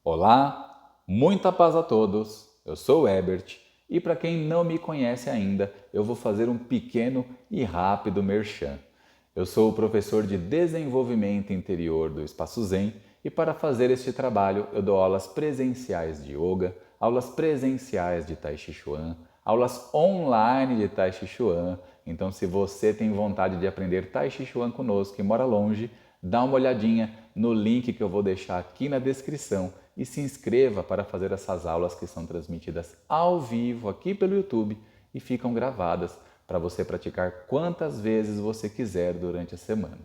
Olá, muita paz a todos. Eu sou o Herbert e para quem não me conhece ainda, eu vou fazer um pequeno e rápido merchan. Eu sou o professor de desenvolvimento interior do Espaço Zen e para fazer este trabalho eu dou aulas presenciais de yoga, aulas presenciais de Tai Chi Chuan, aulas online de Tai Chi Chuan. Então, se você tem vontade de aprender Tai Chi Chuan conosco e mora longe, dá uma olhadinha no link que eu vou deixar aqui na descrição e se inscreva para fazer essas aulas que são transmitidas ao vivo aqui pelo YouTube e ficam gravadas para você praticar quantas vezes você quiser durante a semana.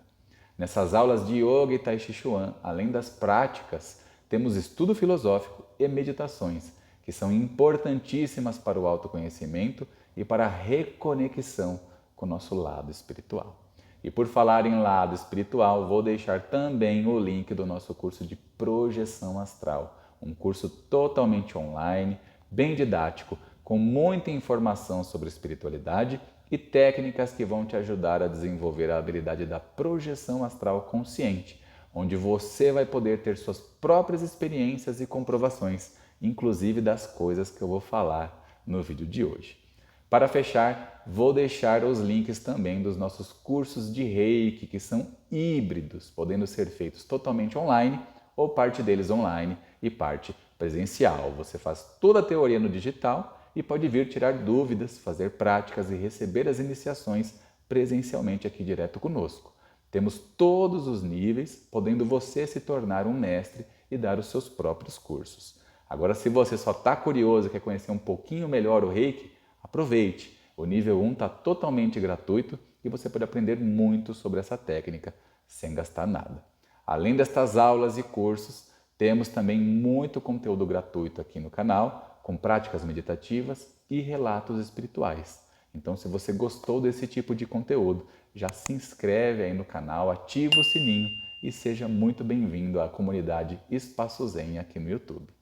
Nessas aulas de Yoga e Tai Chi Chuan, além das práticas, temos estudo filosófico e meditações, que são importantíssimas para o autoconhecimento e para a reconexão com o nosso lado espiritual. E por falar em lado espiritual, vou deixar também o link do nosso curso de projeção astral, um curso totalmente online, bem didático, com muita informação sobre espiritualidade e técnicas que vão te ajudar a desenvolver a habilidade da projeção astral consciente, onde você vai poder ter suas próprias experiências e comprovações, inclusive das coisas que eu vou falar no vídeo de hoje. Para fechar, vou deixar os links também dos nossos cursos de Reiki, que são híbridos, podendo ser feitos totalmente online ou parte deles online e parte presencial. Você faz toda a teoria no digital e pode vir tirar dúvidas, fazer práticas e receber as iniciações presencialmente aqui direto conosco. Temos todos os níveis, podendo você se tornar um mestre e dar os seus próprios cursos. Agora, se você só está curioso e quer conhecer um pouquinho melhor o Reiki, aproveite! O nível 1 está totalmente gratuito e você pode aprender muito sobre essa técnica sem gastar nada. Além destas aulas e cursos, temos também muito conteúdo gratuito aqui no canal, com práticas meditativas e relatos espirituais. Então, se você gostou desse tipo de conteúdo, já se inscreve aí no canal, ativa o sininho e seja muito bem-vindo à comunidade Espaço Zen aqui no YouTube.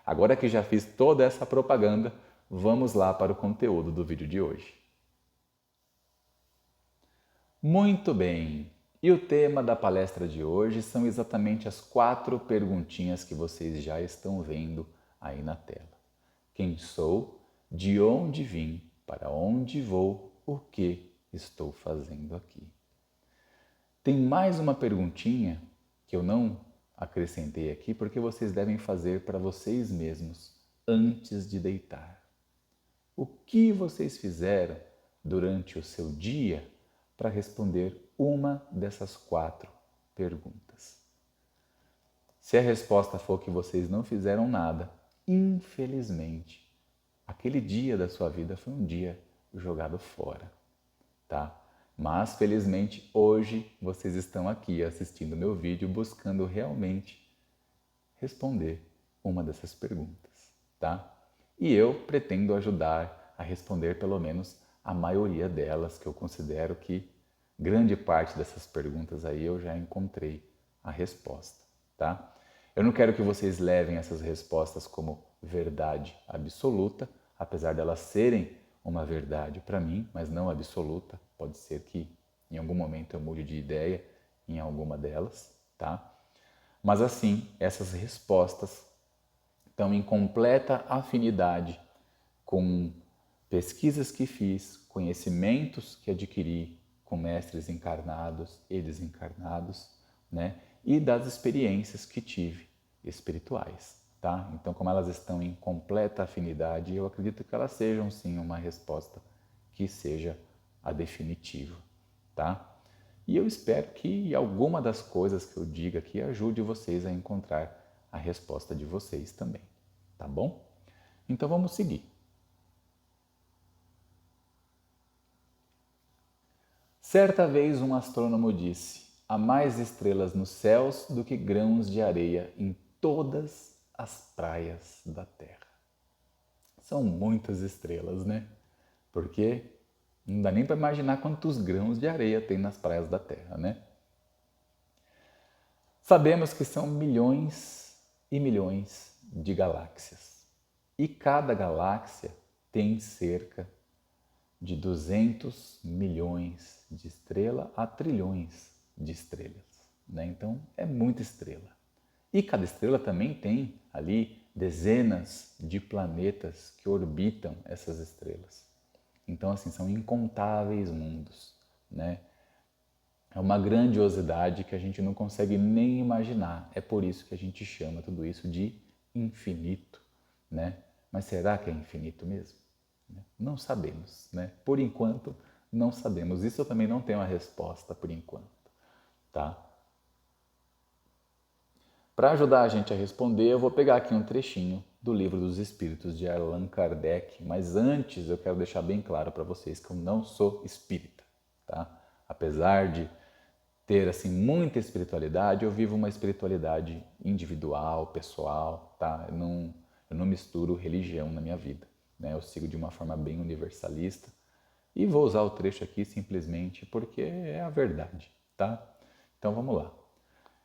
Agora que já fiz toda essa propaganda, vamos lá para o conteúdo do vídeo de hoje. Muito bem! E o tema da palestra de hoje são exatamente as 4 perguntinhas que vocês já estão vendo aí na tela. Quem sou? De onde vim? Para onde vou? O que estou fazendo aqui? Tem mais uma perguntinha que eu não acrescentei aqui porque vocês devem fazer para vocês mesmos antes de deitar. O que vocês fizeram durante o seu dia para responder uma dessas 4 perguntas? Se a resposta for que vocês não fizeram nada, infelizmente, aquele dia da sua vida foi um dia jogado fora, tá? Mas, felizmente, hoje vocês estão aqui assistindo meu vídeo buscando realmente responder uma dessas perguntas, tá? E eu pretendo ajudar a responder pelo menos a maioria delas, que eu considero que grande parte dessas perguntas aí eu já encontrei a resposta, tá? Eu não quero que vocês levem essas respostas como verdade absoluta, apesar delas serem uma verdade para mim, mas não absoluta. Pode ser que em algum momento eu mude de ideia em alguma delas, tá? Mas assim, essas respostas estão em completa afinidade com pesquisas que fiz, conhecimentos que adquiri com mestres encarnados e desencarnados, né? E das experiências que tive espirituais, tá? Então, como elas estão em completa afinidade, eu acredito que elas sejam sim uma resposta que seja a definitiva, tá? E eu espero que alguma das coisas que eu diga aqui ajude vocês a encontrar a resposta de vocês também, tá bom? Então vamos seguir. Certa vez um astrônomo disse: há mais estrelas nos céus do que grãos de areia em todas as praias da Terra. São muitas estrelas, né? Porque não dá nem para imaginar quantos grãos de areia tem nas praias da Terra, né? Sabemos que são milhões e milhões de galáxias. E cada galáxia tem cerca de 200 milhões de estrelas a trilhões de estrelas, né? Então é muita estrela. E cada estrela também tem ali dezenas de planetas que orbitam essas estrelas. Então, assim, são incontáveis mundos, né? É uma grandiosidade que a gente não consegue nem imaginar. É por isso que a gente chama tudo isso de infinito, né? Mas será que é infinito mesmo? Não sabemos, né? Por enquanto, não sabemos. Isso eu também não tenho a resposta por enquanto, tá? Para ajudar a gente a responder, eu vou pegar aqui um trechinho do Livro dos Espíritos de Allan Kardec, mas antes eu quero deixar bem claro para vocês que eu não sou espírita, tá? Apesar de ter assim muita espiritualidade, eu vivo uma espiritualidade individual, pessoal, tá? Eu não misturo religião na minha vida, né? Eu sigo de uma forma bem universalista e vou usar o trecho aqui simplesmente porque é a verdade, tá? Então vamos lá.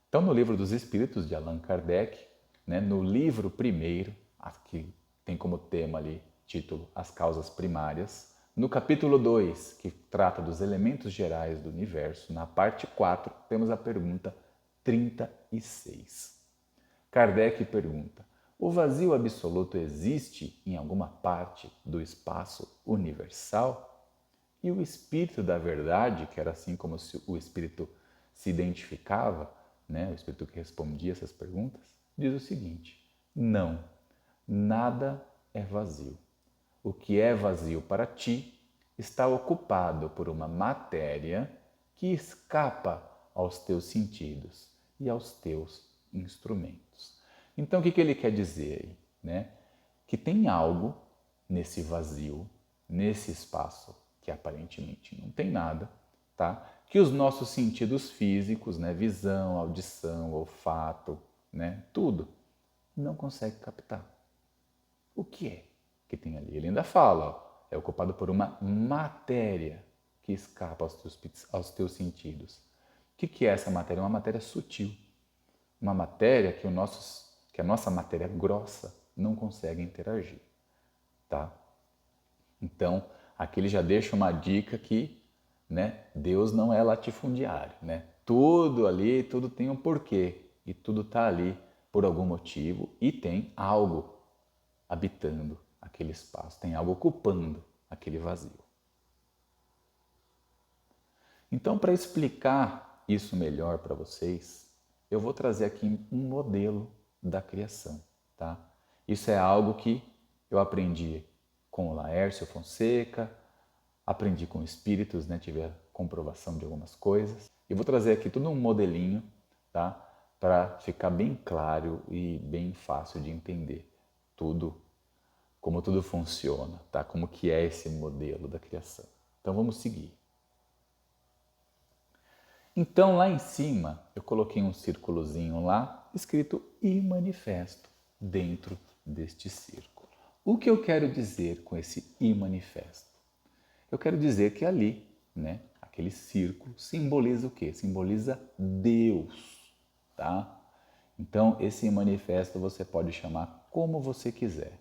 Então, no Livro dos Espíritos, de Allan Kardec, né, no livro primeiro, que tem como tema ali, título, As Causas Primárias, no capítulo 2, que trata dos elementos gerais do universo, na parte 4, temos a pergunta 36. Kardec pergunta: o vazio absoluto existe em alguma parte do espaço universal? E o espírito da verdade, que era assim como o espírito se identificava, né, o espírito que respondia essas perguntas, diz o seguinte: não, nada é vazio. O que é vazio para ti está ocupado por uma matéria que escapa aos teus sentidos e aos teus instrumentos. Então, o que ele quer dizer aí? Né? Que tem algo nesse vazio, nesse espaço que aparentemente não tem nada, tá? Que os nossos sentidos físicos, né, visão, audição, olfato, né, tudo, não consegue captar. O que é que tem ali? Ele ainda fala, ó, é ocupado por uma matéria que escapa aos teus sentidos. O que é essa matéria? Uma matéria sutil. Uma matéria que a nossa matéria grossa não consegue interagir. Tá? Então, aqui ele já deixa uma dica que, né, Deus não é latifundiário, né? Tudo ali, tudo tem um porquê e tudo está ali por algum motivo e tem algo habitando aquele espaço, tem algo ocupando aquele vazio. Então, para explicar isso melhor para vocês, eu vou trazer aqui um modelo da criação, tá? Isso é algo que eu aprendi com o Laércio Fonseca, aprendi com espíritos, né? Tive a comprovação de algumas coisas. E vou trazer aqui tudo um modelinho, tá? Para ficar bem claro e bem fácil de entender tudo, como tudo funciona, tá? Como que é esse modelo da criação. Então vamos seguir. Então lá em cima eu coloquei um círculozinho lá, escrito I manifesto, dentro deste círculo. O que eu quero dizer com esse I manifesto? Eu quero dizer que ali, né, aquele círculo simboliza o quê? Simboliza Deus, tá? Então esse I manifesto você pode chamar como você quiser.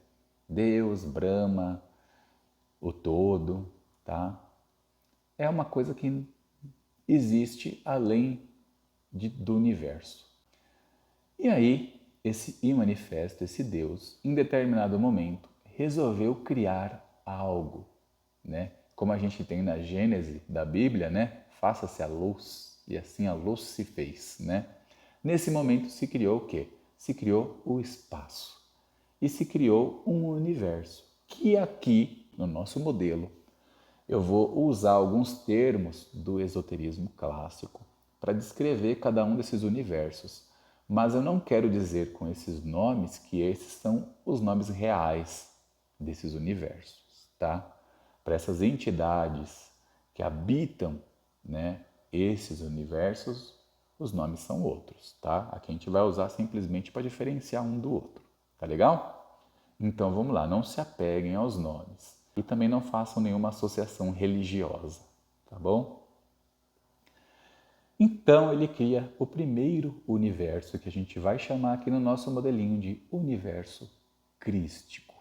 Deus, Brahma, o todo, tá? É uma coisa que existe além do universo. E aí, esse I manifesto, esse Deus, em determinado momento, resolveu criar algo, né? Como a gente tem na Gênese da Bíblia, né? Faça-se a luz, e assim a luz se fez, né? Nesse momento se criou o quê? Se criou o espaço. E se criou um universo, que aqui, no nosso modelo, eu vou usar alguns termos do esoterismo clássico para descrever cada um desses universos. Mas eu não quero dizer com esses nomes que esses são os nomes reais desses universos, tá? Para essas entidades que habitam, né, esses universos, os nomes são outros, tá? Aqui a gente vai usar simplesmente para diferenciar um do outro, tá legal? Então vamos lá, não se apeguem aos nomes e também não façam nenhuma associação religiosa, tá bom? Então ele cria o primeiro universo que a gente vai chamar aqui no nosso modelinho de universo crístico.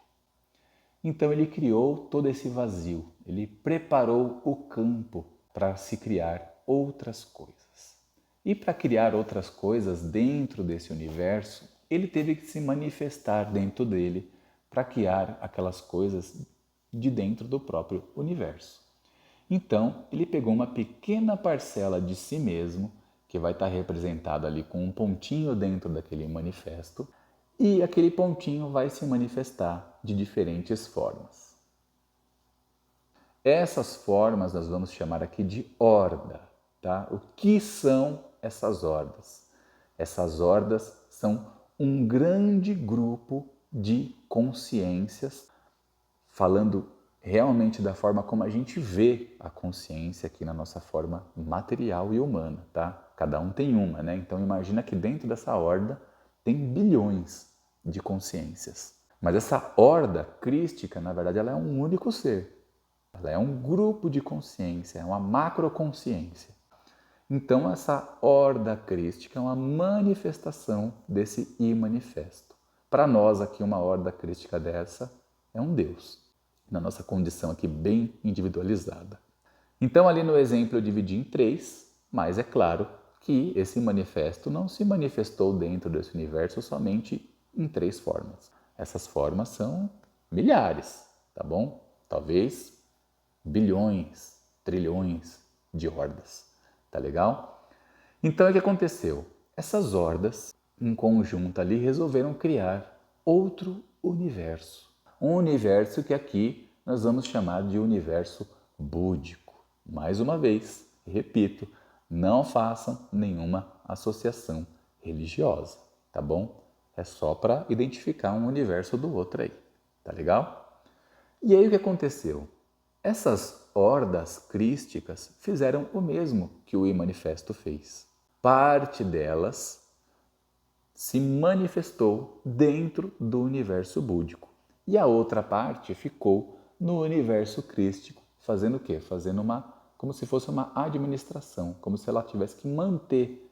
Então ele criou todo esse vazio, ele preparou o campo para se criar outras coisas. E para criar outras coisas dentro desse universo, ele teve que se manifestar dentro dele para criar aquelas coisas de dentro do próprio universo. Então, ele pegou uma pequena parcela de si mesmo, que vai estar representada ali com um pontinho dentro daquele manifesto, e aquele pontinho vai se manifestar de diferentes formas. Essas formas nós vamos chamar aqui de horda, tá? O que são essas hordas? Essas hordas são um grande grupo de consciências, falando realmente da forma como a gente vê a consciência aqui na nossa forma material e humana, tá? Cada um tem uma, né? Então imagina que dentro dessa horda tem bilhões de consciências. Mas essa horda crística, na verdade, ela é um único ser. Ela é um grupo de consciência, é uma macroconsciência. Então essa horda crística é uma manifestação desse imanifesto. Para nós aqui, uma horda crística dessa é um Deus, na nossa condição aqui bem individualizada. Então ali no exemplo eu dividi em 3, mas é claro que esse manifesto não se manifestou dentro desse universo somente em 3 formas. Essas formas são milhares, tá bom? Talvez bilhões, trilhões de hordas, tá legal? Então o que aconteceu? Essas hordas, em conjunto ali, resolveram criar outro universo. Um universo que aqui nós vamos chamar de universo búdico. Mais uma vez, repito, não façam nenhuma associação religiosa, tá bom? É só para identificar um universo do outro aí, tá legal? E aí o que aconteceu? Essas hordas crísticas fizeram o mesmo que o imanifesto fez. Parte delas se manifestou dentro do universo búdico e a outra parte ficou no universo crístico, fazendo o quê? Fazendo como se fosse uma administração, como se ela tivesse que manter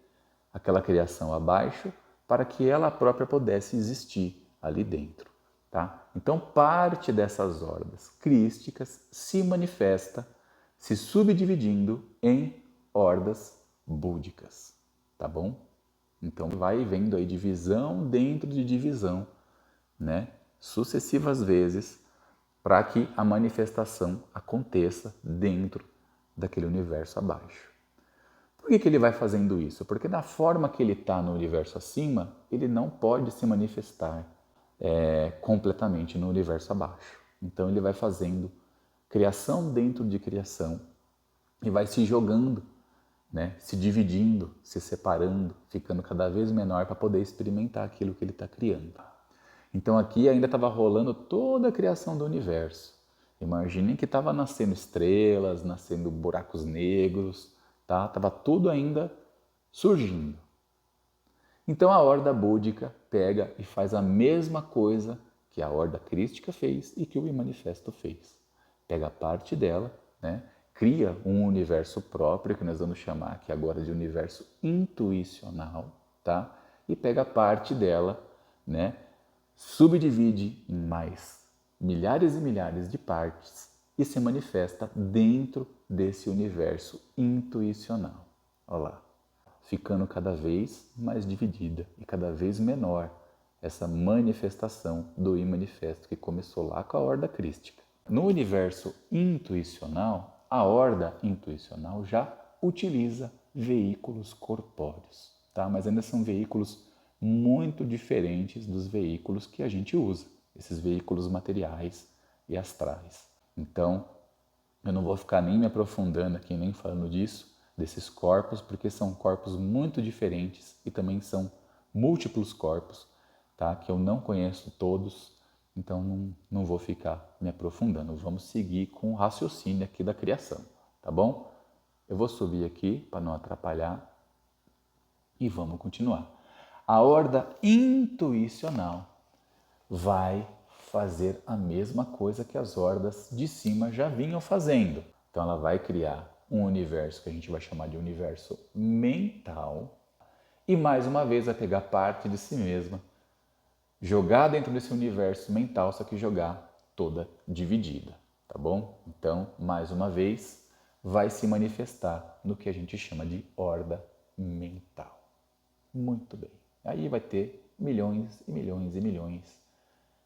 aquela criação abaixo para que ela própria pudesse existir ali dentro. Tá? Então, parte dessas hordas crísticas se manifesta, se subdividindo em hordas búdicas. Tá bom? Então, vai vendo aí divisão dentro de divisão, né? Sucessivas vezes, para que a manifestação aconteça dentro daquele universo abaixo. Por que ele vai fazendo isso? Porque da forma que ele está no universo acima, ele não pode se manifestar completamente no universo abaixo. Então ele vai fazendo criação dentro de criação e vai se jogando, né? Se dividindo, se separando, ficando cada vez menor para poder experimentar aquilo que ele está criando. Então aqui ainda estava rolando toda a criação do universo. Imaginem que estava nascendo estrelas, nascendo buracos negros, tá? Estava tudo ainda surgindo. Então a horda búdica pega e faz a mesma coisa que a horda crística fez e que o imanifesto fez. Pega parte dela, né? Cria um universo próprio, que nós vamos chamar aqui agora de universo intuicional, tá? E pega parte dela, né? Subdivide em mais milhares e milhares de partes e se manifesta dentro desse universo intuicional. Olha lá, ficando cada vez mais dividida e cada vez menor essa manifestação do imanifesto que começou lá com a horda crística. No universo intuicional, a horda intuicional já utiliza veículos corpóreos, tá? Mas ainda são veículos muito diferentes dos veículos que a gente usa, esses veículos materiais e astrais. Então, eu não vou ficar nem me aprofundando aqui, nem falando disso, desses corpos, porque são corpos muito diferentes e também são múltiplos corpos, tá? Que eu não conheço todos, então não vou ficar me aprofundando. Vamos seguir com o raciocínio aqui da criação, tá bom? Eu vou subir aqui para não atrapalhar e vamos continuar. A horda intuicional vai fazer a mesma coisa que as hordas de cima já vinham fazendo. Então ela vai criar um universo que a gente vai chamar de universo mental e mais uma vez vai pegar parte de si mesma, jogar dentro desse universo mental, só que jogar toda dividida, tá bom? Então, mais uma vez, vai se manifestar no que a gente chama de horda mental. Muito bem. Aí vai ter milhões e milhões e milhões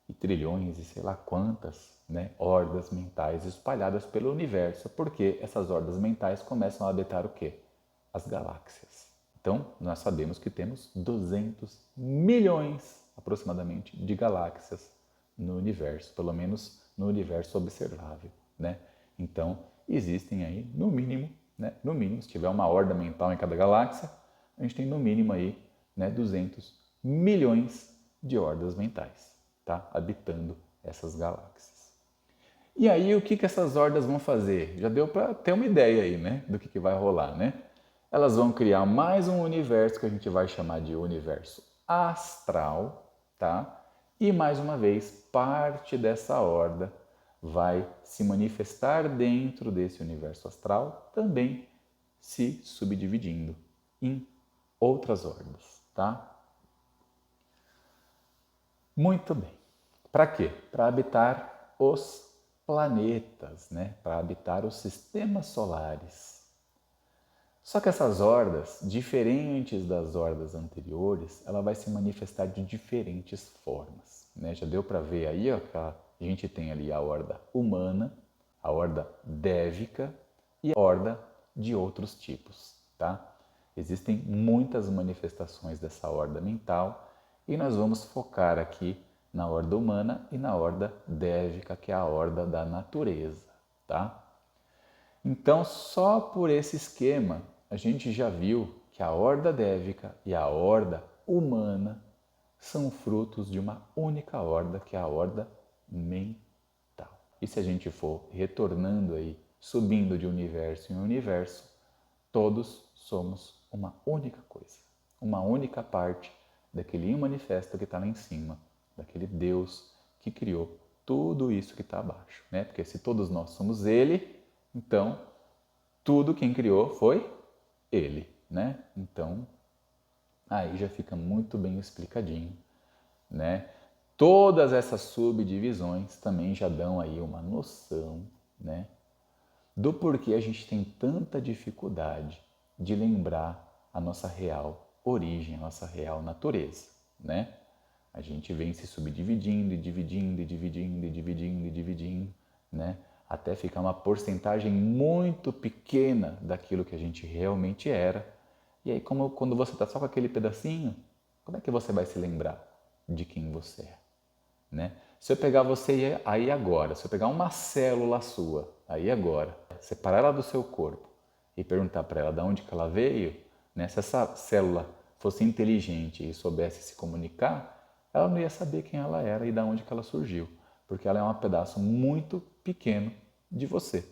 e trilhões e sei lá quantas, né, hordas mentais espalhadas pelo universo, porque essas hordas mentais começam a habitar o quê? As galáxias. Então, nós sabemos que temos 200 milhões, aproximadamente, de galáxias no universo, pelo menos no universo observável, né? Então, existem aí, no mínimo, né, no mínimo, se tiver uma horda mental em cada galáxia, a gente tem no mínimo aí, né, 200 milhões de hordas mentais, tá? Habitando essas galáxias. E aí, o que essas hordas vão fazer? Já deu para ter uma ideia aí, né, do que vai rolar, né? Elas vão criar mais um universo que a gente vai chamar de universo astral, tá? E mais uma vez, parte dessa horda vai se manifestar dentro desse universo astral, também se subdividindo em outras hordas, tá? Muito bem. Para quê? Para habitar os planetas, né? Para habitar os sistemas solares. Só que essas hordas, diferentes das hordas anteriores, ela vai se manifestar de diferentes formas, né? Já deu para ver aí, ó, que a gente tem ali a horda humana, a horda dévica e a horda de outros tipos, tá? Existem muitas manifestações dessa horda mental e nós vamos focar aqui na horda humana e na horda dévica, que é a horda da natureza, tá? Então, só por esse esquema, a gente já viu que a horda dévica e a horda humana são frutos de uma única horda, que é a horda mental. E se a gente for retornando aí, subindo de universo em universo, todos somos uma única coisa, uma única parte daquele manifesto que está lá em cima, daquele Deus que criou tudo isso que está abaixo, né? Porque se todos nós somos Ele, então tudo quem criou foi Ele, né? Então aí já fica muito bem explicadinho, né? Todas essas subdivisões também já dão aí uma noção, né, do porquê a gente tem tanta dificuldade de lembrar a nossa real origem, a nossa real natureza, né? A gente vem se subdividindo e dividindo e dividindo e dividindo e dividindo, né? Até ficar uma porcentagem muito pequena daquilo que a gente realmente era. E aí, como quando você está só com aquele pedacinho, como é que você vai se lembrar de quem você é? Né? Se eu pegar você aí agora, se eu pegar uma célula sua aí agora, separar ela do seu corpo e perguntar para ela de onde que ela veio, né? Se essa célula fosse inteligente e soubesse se comunicar, ela não ia saber quem ela era e de onde que ela surgiu, porque ela é um pedaço muito pequeno de você,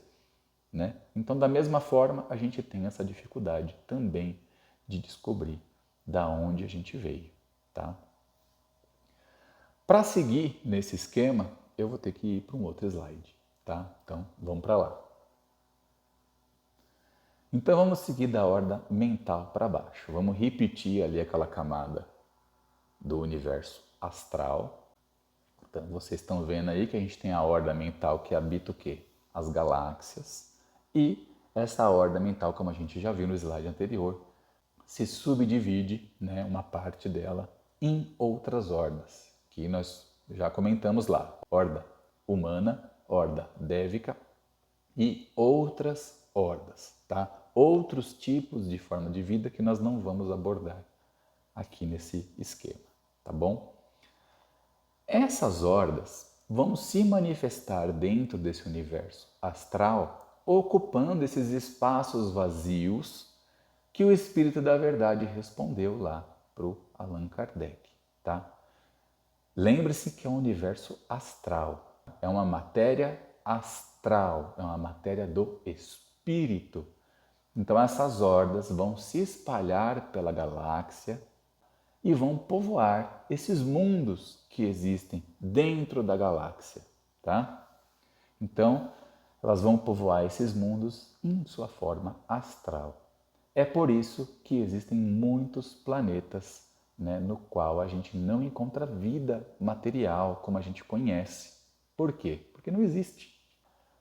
né? Então, da mesma forma, a gente tem essa dificuldade também de descobrir da onde a gente veio, tá? Para seguir nesse esquema, eu vou ter que ir para um outro slide, tá? Então, vamos para lá. Então, vamos seguir da ordem mental para baixo. Vamos repetir ali aquela camada do universo astral. Então, vocês estão vendo aí que a gente tem a horda mental que habita o quê? As galáxias. E essa horda mental, como a gente já viu no slide anterior, se subdivide, né, uma parte dela, em outras hordas, que nós já comentamos lá. Horda humana, horda dévica e outras hordas, tá? Outros tipos de forma de vida que nós não vamos abordar aqui nesse esquema, tá bom? Essas hordas vão se manifestar dentro desse universo astral, ocupando esses espaços vazios que o Espírito da Verdade respondeu lá para o Allan Kardec, tá? Lembre-se que é um universo astral, é uma matéria astral, é uma matéria do Espírito. Então essas hordas vão se espalhar pela galáxia e vão povoar esses mundos que existem dentro da galáxia, tá? Então, elas vão povoar esses mundos em sua forma astral. É por isso que existem muitos planetas, né, no qual a gente não encontra vida material como a gente conhece. Por quê? Porque não existe.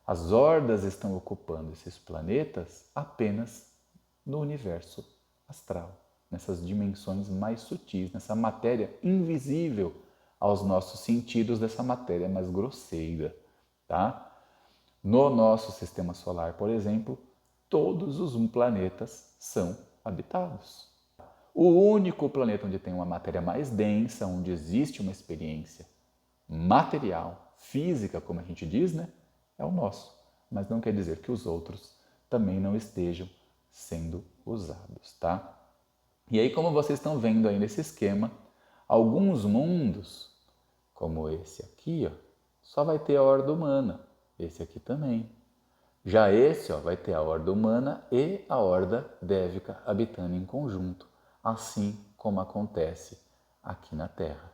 As hordas estão ocupando esses planetas apenas no universo astral, nessas dimensões mais sutis, nessa matéria invisível aos nossos sentidos, dessa matéria mais grosseira, tá? No nosso sistema solar, por exemplo, todos os planetas são habitados. O único planeta onde tem uma matéria mais densa, onde existe uma experiência material, física, como a gente diz, né, é o nosso. Mas não quer dizer que os outros também não estejam sendo usados, tá? E aí, como vocês estão vendo aí nesse esquema, alguns mundos, como esse aqui, ó, só vai ter a horda humana. Esse aqui também. Já esse, ó, vai ter a horda humana e a horda dévica habitando em conjunto, assim como acontece aqui na Terra.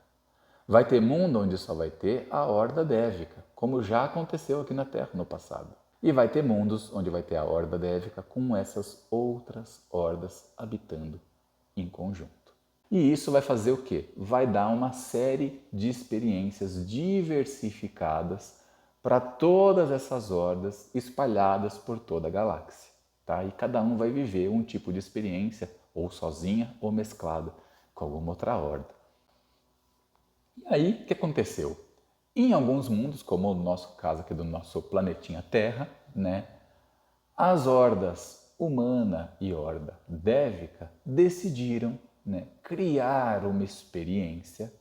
Vai ter mundo onde só vai ter a horda dévica, como já aconteceu aqui na Terra no passado. E vai ter mundos onde vai ter a horda dévica com essas outras hordas habitando em conjunto. E isso vai fazer o quê? Vai dar uma série de experiências diversificadas para todas essas hordas espalhadas por toda a galáxia. Tá? E cada um vai viver um tipo de experiência, ou sozinha ou mesclada com alguma outra horda. E aí, o que aconteceu? Em alguns mundos, como o nosso caso aqui do nosso planetinha Terra, né, as hordas humana e horda dévica decidiram, né, criar uma experiência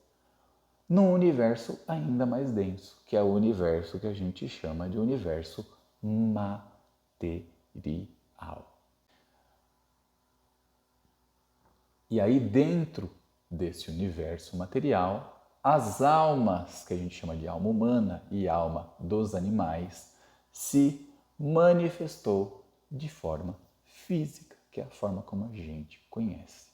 num universo ainda mais denso, que é o universo que a gente chama de universo material. E aí, dentro desse universo material, as almas, que a gente chama de alma humana e alma dos animais, se manifestou de forma física, que é a forma como a gente conhece.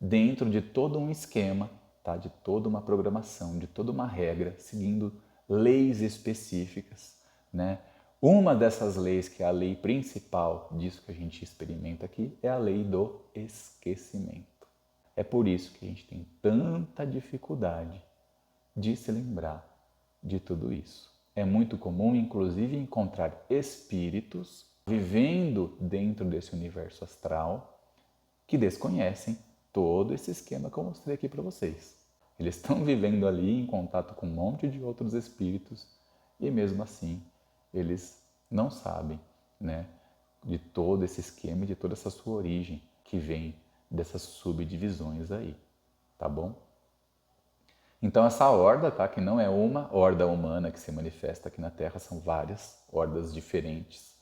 Dentro de todo um esquema, tá? De toda uma programação, de toda uma regra, seguindo leis específicas, né? Uma dessas leis, que é a lei principal disso que a gente experimenta aqui, é a lei do esquecimento. É por isso que a gente tem tanta dificuldade de se lembrar de tudo isso. É muito comum, inclusive, encontrar espíritos vivendo dentro desse universo astral que desconhecem todo esse esquema que eu mostrei aqui para vocês. Eles estão vivendo ali em contato com um monte de outros espíritos e mesmo assim eles não sabem, né, de todo esse esquema e de toda essa sua origem que vem dessas subdivisões aí, tá bom? Então essa horda, tá, que não é uma horda humana que se manifesta aqui na Terra, são várias hordas diferentes.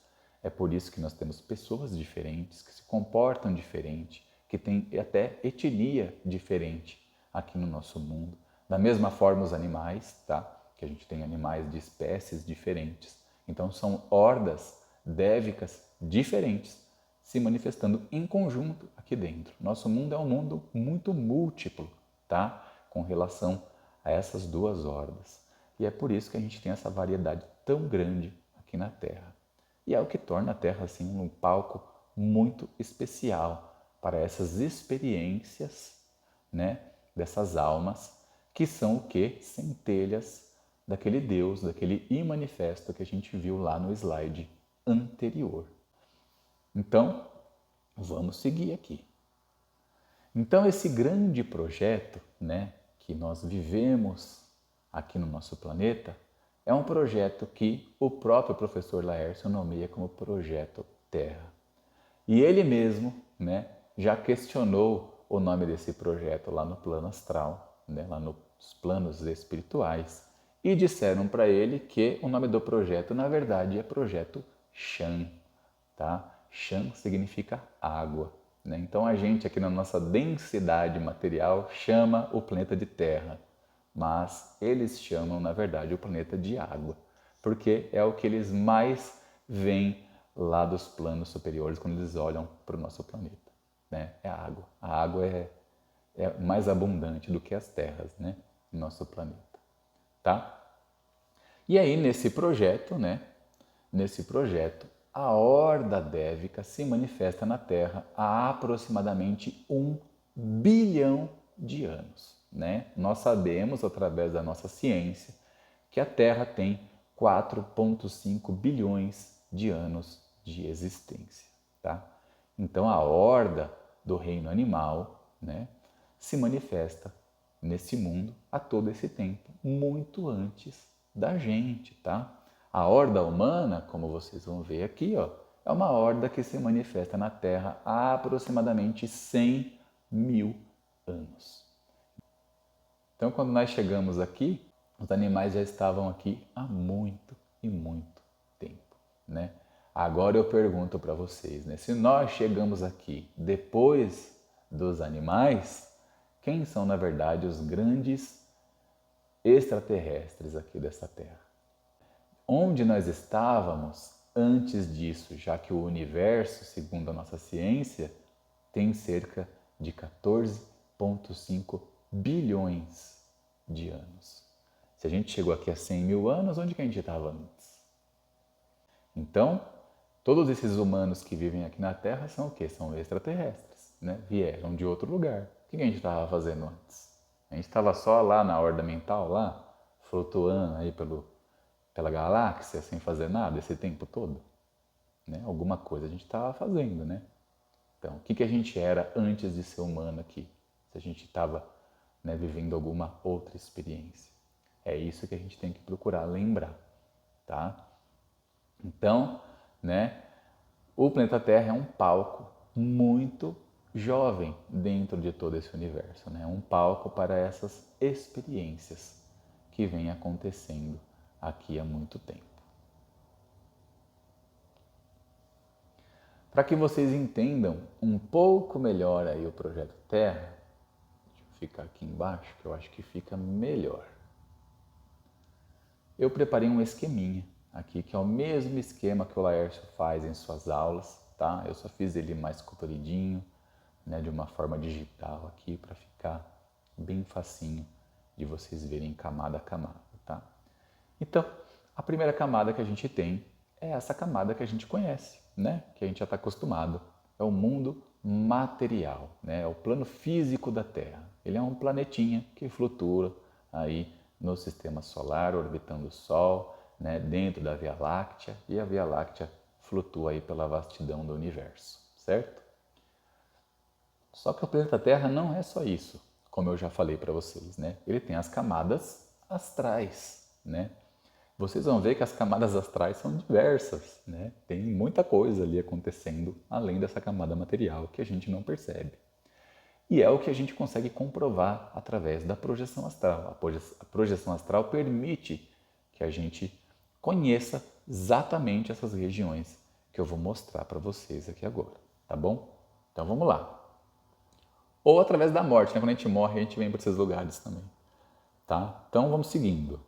É por isso que nós temos pessoas diferentes, que se comportam diferente, que têm até etnia diferente aqui no nosso mundo. Da mesma forma os animais, tá? Que a gente tem animais de espécies diferentes. Então são hordas dévicas diferentes se manifestando em conjunto aqui dentro. Nosso mundo é um mundo muito múltiplo, tá? Com relação a essas duas hordas. E é por isso que a gente tem essa variedade tão grande aqui na Terra. E é o que torna a Terra assim um palco muito especial para essas experiências, né, dessas almas que são o quê? Centelhas daquele Deus, daquele imanifesto que a gente viu lá no slide anterior. Então, vamos seguir aqui. Então, esse grande projeto, né, que nós vivemos aqui no nosso planeta, é um projeto que o próprio professor Laércio nomeia como Projeto Terra. E ele mesmo, né, já questionou o nome desse projeto lá no plano astral, né, lá nos planos espirituais, e disseram para ele que o nome do projeto, na verdade, é Projeto Shan, tá? Shan significa água, né? Então a gente aqui na nossa densidade material chama o planeta de Terra, mas eles chamam, na verdade, o planeta de água, porque é o que eles mais veem lá dos planos superiores quando eles olham para o nosso planeta, né? É a água. A água é mais abundante do que as terras, né? No nosso planeta, tá? E aí nesse projeto, né? Nesse projeto, a horda dévica se manifesta na Terra há aproximadamente 1 bilhão de anos, né? Nós sabemos, através da nossa ciência, que a Terra tem 4,5 bilhões de anos de existência, tá? Então a horda do reino animal, né, se manifesta nesse mundo há todo esse tempo, muito antes da gente, tá? A horda humana, como vocês vão ver aqui, ó, é uma horda que se manifesta na Terra há aproximadamente 100 mil anos. Então, quando nós chegamos aqui, os animais já estavam aqui há muito e muito tempo, né? Agora eu pergunto para vocês, né? Se nós chegamos aqui depois dos animais, quem são, na verdade, os grandes extraterrestres aqui dessa Terra? Onde nós estávamos antes disso, já que o universo, segundo a nossa ciência, tem cerca de 14,5 bilhões de anos. Se a gente chegou aqui a 100 mil anos, onde que a gente estava antes? Então, todos esses humanos que vivem aqui na Terra são o quê? São extraterrestres, né? Vieram de outro lugar. O que a gente estava fazendo antes? A gente estava só lá na horda mental, lá, flutuando aí pela galáxia, sem fazer nada esse tempo todo? Né? Alguma coisa a gente estava fazendo, né? Então, o que a gente era antes de ser humano aqui? Se a gente estava, né, vivendo alguma outra experiência. É isso que a gente tem que procurar lembrar, tá? Então, né, o planeta Terra é um palco muito jovem dentro de todo esse universo, né? Um palco para essas experiências que vêm acontecendo aqui há muito tempo. Para que vocês entendam um pouco melhor aí o projeto Terra, deixa eu ficar aqui embaixo que eu acho que fica melhor. Eu preparei um esqueminha aqui, que é o mesmo esquema que o Laércio faz em suas aulas, tá? Eu só fiz ele mais coloridinho, né, de uma forma digital aqui, para ficar bem facinho de vocês verem camada a camada, tá? Então, a primeira camada que a gente tem é essa camada que a gente conhece, né? Que a gente já está acostumado. É o mundo material, né? É o plano físico da Terra. Ele é um planetinha que flutua aí no sistema solar, orbitando o Sol, né? Dentro da Via Láctea, e a Via Láctea flutua aí pela vastidão do universo, certo? Só que o planeta Terra não é só isso, como eu já falei para vocês, né? Ele tem as camadas astrais, né? Vocês vão ver que as camadas astrais são diversas, né? Tem muita coisa ali acontecendo além dessa camada material que a gente não percebe. E é o que a gente consegue comprovar através da projeção astral. A projeção astral permite que a gente conheça exatamente essas regiões que eu vou mostrar para vocês aqui agora, tá bom? Então vamos lá. Ou através da morte, né? Quando a gente morre, a gente vem para esses lugares também, tá? Então vamos seguindo.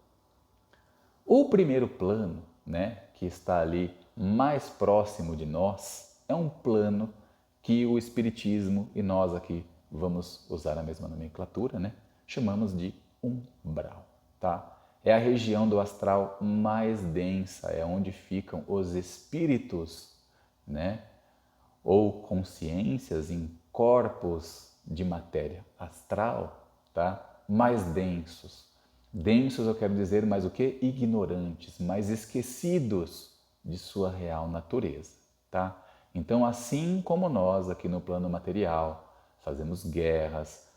O primeiro plano, né, que está ali mais próximo de nós, é um plano que o Espiritismo e nós aqui vamos usar a mesma nomenclatura, né, chamamos de umbral, tá? É a região do astral mais densa, é onde ficam os espíritos, né, ou consciências em corpos de matéria astral, tá? Mais densos. Densos eu quero dizer mais o que? Ignorantes, mais esquecidos de sua real natureza, tá? Então, assim como nós aqui no plano material fazemos guerras,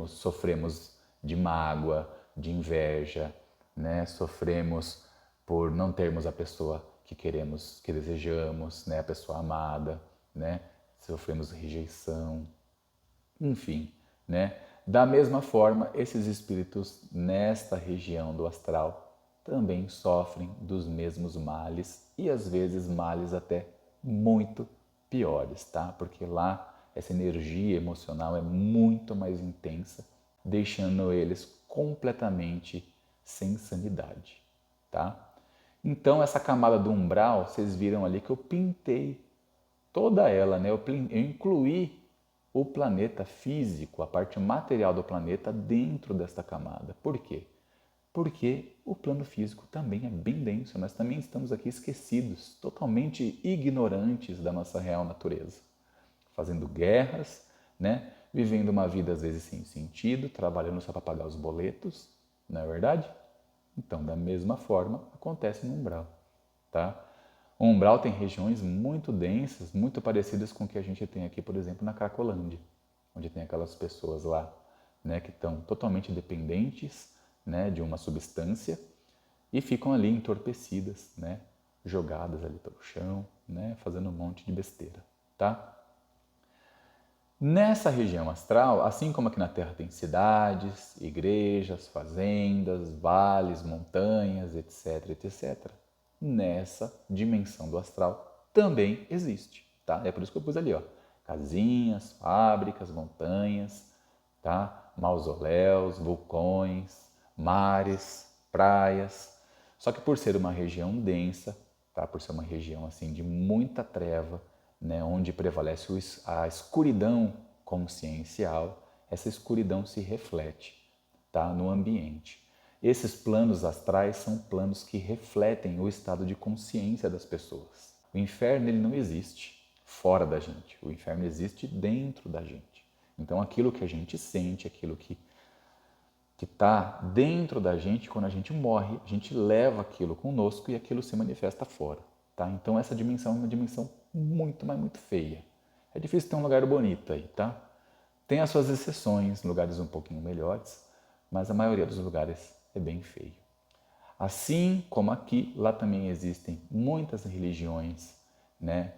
sofremos de mágoa, de inveja, né? Sofremos por não termos a pessoa que queremos, que desejamos, né? A pessoa amada, né? Sofremos rejeição, enfim, né? Da mesma forma, esses espíritos nesta região do astral também sofrem dos mesmos males e às vezes males até muito piores, tá? Porque lá essa energia emocional é muito mais intensa, deixando eles completamente sem sanidade, tá? Então essa camada do umbral, vocês viram ali que eu pintei toda ela, né? Eu incluí o planeta físico, a parte material do planeta dentro desta camada. Por quê? Porque o plano físico também é bem denso, nós também estamos aqui esquecidos, totalmente ignorantes da nossa real natureza, fazendo guerras, né? Vivendo uma vida às vezes sem sentido, trabalhando só para pagar os boletos, não é verdade? Então, da mesma forma, acontece no umbral, tá? O umbral tem regiões muito densas, muito parecidas com o que a gente tem aqui, por exemplo, na Cracolândia, onde tem aquelas pessoas lá, né, que estão totalmente dependentes, né, de uma substância e ficam ali entorpecidas, né, jogadas ali pelo chão, né, fazendo um monte de besteira, tá? Nessa região astral, assim como aqui na Terra tem cidades, igrejas, fazendas, vales, montanhas, etc, etc, nessa dimensão do astral também existe, tá? É por isso que eu pus ali, ó, casinhas, fábricas, montanhas, tá? Mausoléus, vulcões, mares, praias. Só que por ser uma região densa, tá? Por ser uma região assim de muita treva, né? Onde prevalece a escuridão consciencial, essa escuridão se reflete, tá? No ambiente. Esses planos astrais são planos que refletem o estado de consciência das pessoas. O inferno ele não existe fora da gente, o inferno existe dentro da gente. Então aquilo que a gente sente, aquilo que está dentro da gente, quando a gente morre, a gente leva aquilo conosco e aquilo se manifesta fora. Tá? Então essa dimensão é uma dimensão muito, mas muito feia. É difícil ter um lugar bonito aí, tá? Tem as suas exceções, lugares um pouquinho melhores, mas a maioria dos lugares é bem feio. Assim como aqui, lá também existem muitas religiões, né,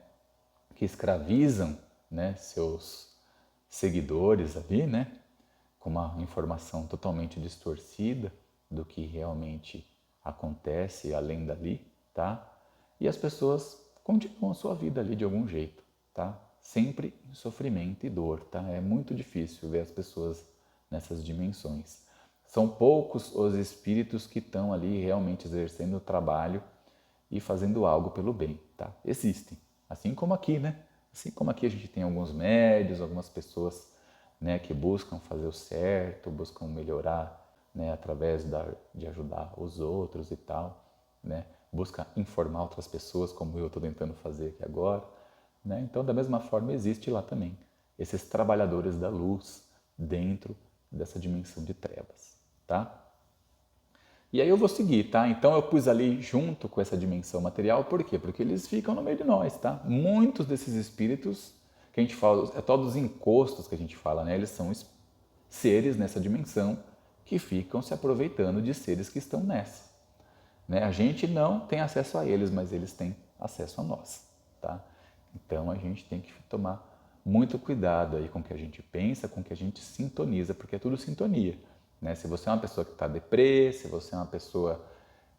que escravizam, né, seus seguidores ali, né, com uma informação totalmente distorcida do que realmente acontece além dali, tá? E as pessoas continuam a sua vida ali de algum jeito, tá? Sempre em sofrimento e dor, tá? É muito difícil ver as pessoas nessas dimensões. São poucos os espíritos que estão ali realmente exercendo o trabalho e fazendo algo pelo bem, tá? Existem, assim como aqui, né? Assim como aqui a gente tem alguns médios, algumas pessoas, né, que buscam fazer o certo, buscam melhorar, né, através de ajudar os outros e tal, né? Busca informar outras pessoas, como eu estou tentando fazer aqui agora, né? Então, da mesma forma, existe lá também esses trabalhadores da luz dentro dessa dimensão de trevas, tá? E aí eu vou seguir, tá? Então eu pus ali junto com essa dimensão material, por quê? Porque eles ficam no meio de nós, tá? Muitos desses espíritos que a gente fala, é todos os encostos que a gente fala, né? Eles são seres nessa dimensão que ficam se aproveitando de seres que estão nessa, né? A gente não tem acesso a eles, mas eles têm acesso a nós, tá? Então a gente tem que tomar muito cuidado aí com o que a gente pensa, com o que a gente sintoniza, porque é tudo sintonia, né? Se você é uma pessoa que está deprê, se você é uma pessoa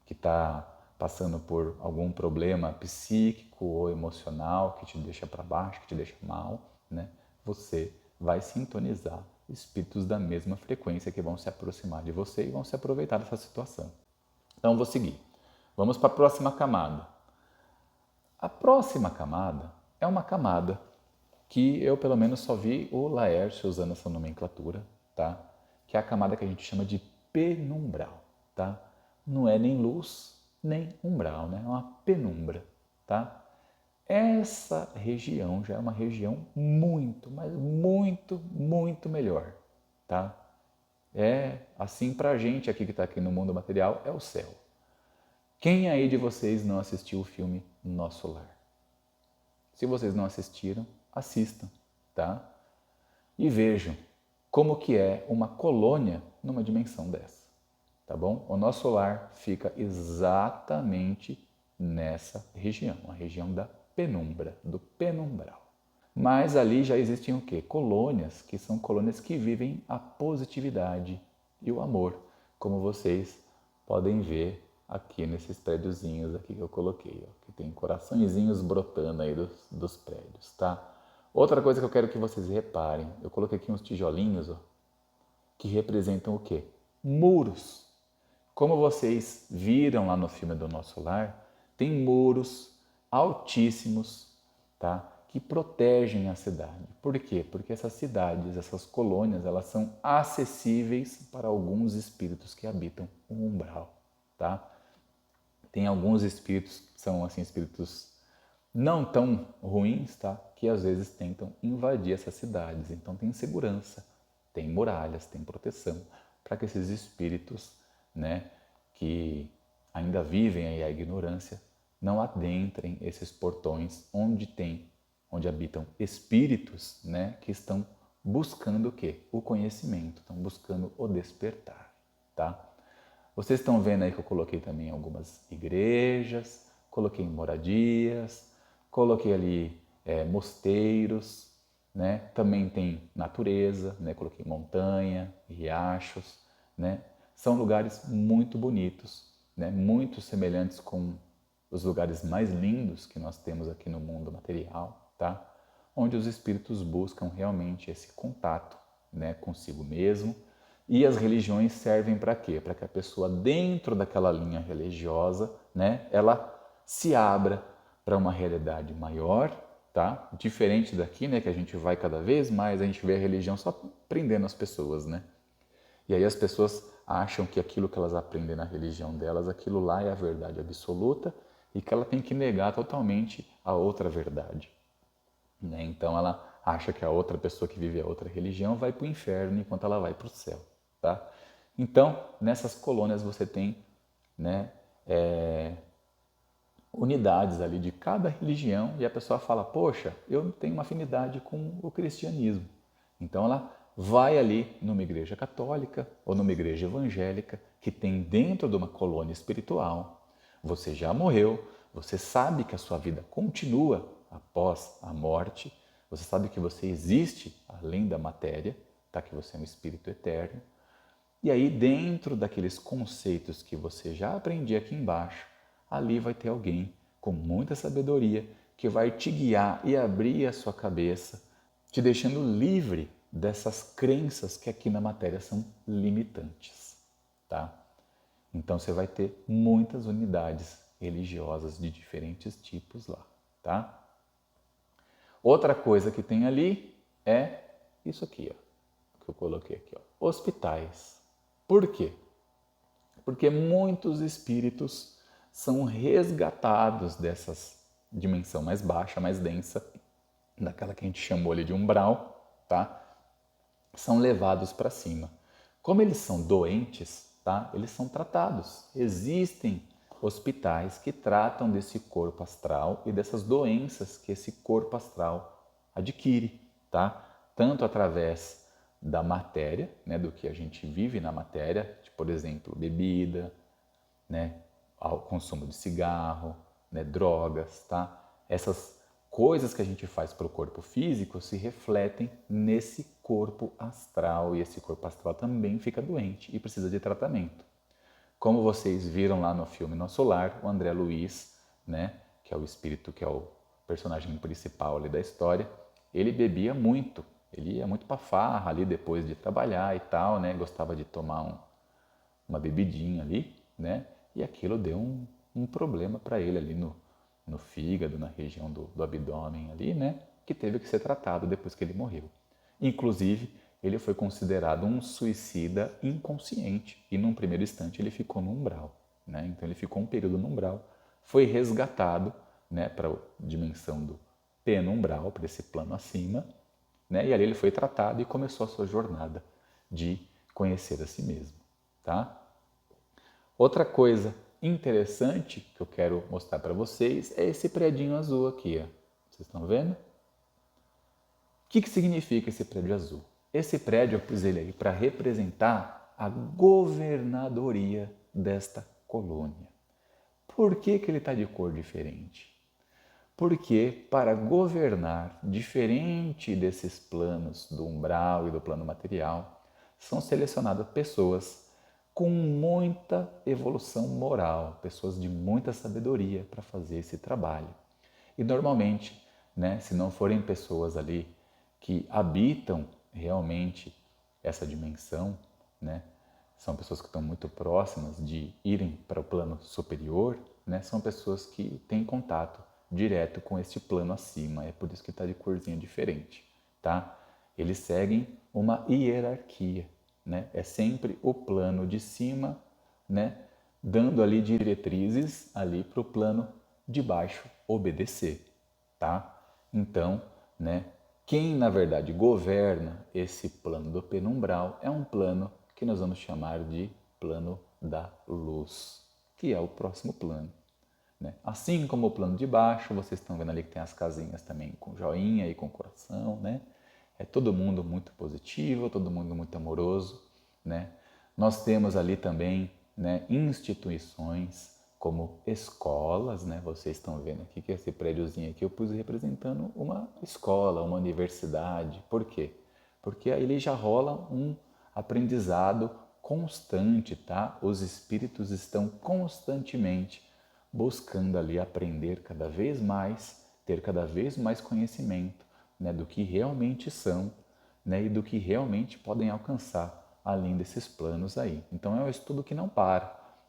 que está passando por algum problema psíquico ou emocional que te deixa para baixo, que te deixa mal, né? Você vai sintonizar espíritos da mesma frequência que vão se aproximar de você e vão se aproveitar dessa situação. Então vou seguir. Vamos para a próxima camada. A próxima camada é uma camada que eu pelo menos só vi o Laércio usando essa nomenclatura, tá? Que é a camada que a gente chama de penumbral, tá? Não é nem luz, nem umbral, né? É uma penumbra, tá? Essa região já é uma região muito, mas muito, muito melhor, tá? É assim pra gente aqui que está aqui no mundo material, é o céu. Quem aí de vocês não assistiu o filme Nosso Lar? Se vocês não assistiram, assistam, tá? E vejam como que é uma colônia numa dimensão dessa, tá bom? O nosso lar fica exatamente nessa região, a região da penumbra, do penumbral. Mas ali já existem o quê? Colônias, que são colônias que vivem a positividade e o amor, como vocês podem ver aqui nesses prédiozinhos aqui que eu coloquei, ó, que tem coraçõezinhos brotando aí dos prédios, tá? Outra coisa que eu quero que vocês reparem, eu coloquei aqui uns tijolinhos, ó, que representam o quê? Muros. Como vocês viram lá no filme do Nosso Lar, tem muros altíssimos, tá? Que protegem a cidade. Por quê? Porque essas cidades, essas colônias, elas são acessíveis para alguns espíritos que habitam o umbral, tá? Tem alguns espíritos que são assim espíritos não tão ruins, tá? Que às vezes tentam invadir essas cidades. Então tem segurança, tem muralhas, tem proteção para que esses espíritos, né, que ainda vivem aí a ignorância, não adentrem esses portões onde habitam espíritos, né, que estão buscando o quê? O conhecimento, estão buscando o despertar, tá? Vocês estão vendo aí que eu coloquei também algumas igrejas, coloquei moradias, coloquei ali mosteiros, né? Também tem natureza, né? Coloquei montanha, riachos, né? São lugares muito bonitos, né? Muito semelhantes com os lugares mais lindos que nós temos aqui no mundo material, tá? Onde os espíritos buscam realmente esse contato, né, consigo mesmo. E as religiões servem para quê? Para que a pessoa dentro daquela linha religiosa, né, ela se abra para uma realidade maior, tá? Diferente daqui, né, que a gente vai cada vez mais, a gente vê a religião só prendendo as pessoas, né? E aí as pessoas acham que aquilo que elas aprendem na religião delas, aquilo lá é a verdade absoluta e que ela tem que negar totalmente a outra verdade, né? Então ela acha que a outra pessoa que vive a outra religião vai para o inferno enquanto ela vai para o céu, tá? Então, nessas colônias você tem, né, unidades ali de cada religião e a pessoa fala, poxa, eu tenho uma afinidade com o cristianismo. Então ela vai ali numa igreja católica ou numa igreja evangélica que tem dentro de uma colônia espiritual. Você já morreu, você sabe que a sua vida continua após a morte, você sabe que você existe além da matéria, tá? Que você é um espírito eterno. E aí, dentro daqueles conceitos que você já aprendia aqui embaixo, ali vai ter alguém com muita sabedoria que vai te guiar e abrir a sua cabeça, te deixando livre dessas crenças que aqui na matéria são limitantes, tá? Então você vai ter muitas unidades religiosas de diferentes tipos lá, tá? Outra coisa que tem ali é isso aqui, ó, que eu coloquei aqui, ó, hospitais. Por quê? Porque muitos espíritos são resgatados dessas dimensão mais baixa, mais densa, daquela que a gente chamou ali de umbral, tá? São levados para cima. Como eles são doentes, tá? Eles são tratados. Existem hospitais que tratam desse corpo astral e dessas doenças que esse corpo astral adquire, tá? Tanto através da matéria, né, do que a gente vive na matéria, de, por exemplo, bebida, né, ao consumo de cigarro, né, drogas, tá? Essas coisas que a gente faz para o corpo físico se refletem nesse corpo astral e esse corpo astral também fica doente e precisa de tratamento. Como vocês viram lá no filme Nosso Lar, o André Luiz, né, que é o espírito, que é o personagem principal ali da história, ele bebia muito, ele ia muito para farra ali depois de trabalhar e tal, né, gostava de tomar uma bebidinha ali, né, e aquilo deu um problema para ele ali no fígado, na região do abdômen ali, né, que teve que ser tratado depois que ele morreu. Inclusive, ele foi considerado um suicida inconsciente e num primeiro instante ele ficou no umbral, né? Então ele ficou um período no umbral, foi resgatado, né, para a dimensão do penumbral, para esse plano acima, né? E ali ele foi tratado e começou a sua jornada de conhecer a si mesmo, tá? Outra coisa interessante que eu quero mostrar para vocês é esse predinho azul aqui, ó. Vocês estão vendo? O que significa esse prédio azul? Esse prédio eu pus ele aí para representar a governadoria desta colônia. Por que ele está de cor diferente? Porque para governar, diferente desses planos do umbral e do plano material, são selecionadas pessoas com muita evolução moral, pessoas de muita sabedoria para fazer esse trabalho. E normalmente, né, se não forem pessoas ali que habitam realmente essa dimensão, né, são pessoas que estão muito próximas de irem para o plano superior, né, são pessoas que têm contato direto com este plano acima. É por isso que está de corzinha diferente, tá? Eles seguem uma hierarquia, né? É sempre o plano de cima, né, dando ali diretrizes ali para o plano de baixo obedecer, tá? Então, né, quem na verdade governa esse plano do penumbral é um plano que nós vamos chamar de plano da luz, que é o próximo plano. né? Assim como o plano de baixo, vocês estão vendo ali que tem as casinhas também com joinha e com coração, né? É todo mundo muito positivo, todo mundo muito amoroso, né? Nós temos ali também, né, instituições como escolas, né? Vocês estão vendo aqui que esse prédiozinho aqui eu pus representando uma escola, uma universidade. Por quê? Porque aí ele já rola um aprendizado constante, tá? Os espíritos estão constantemente buscando ali aprender cada vez mais, ter cada vez mais conhecimento, né, do que realmente são, né, e do que realmente podem alcançar além desses planos aí. Então é um estudo que não para,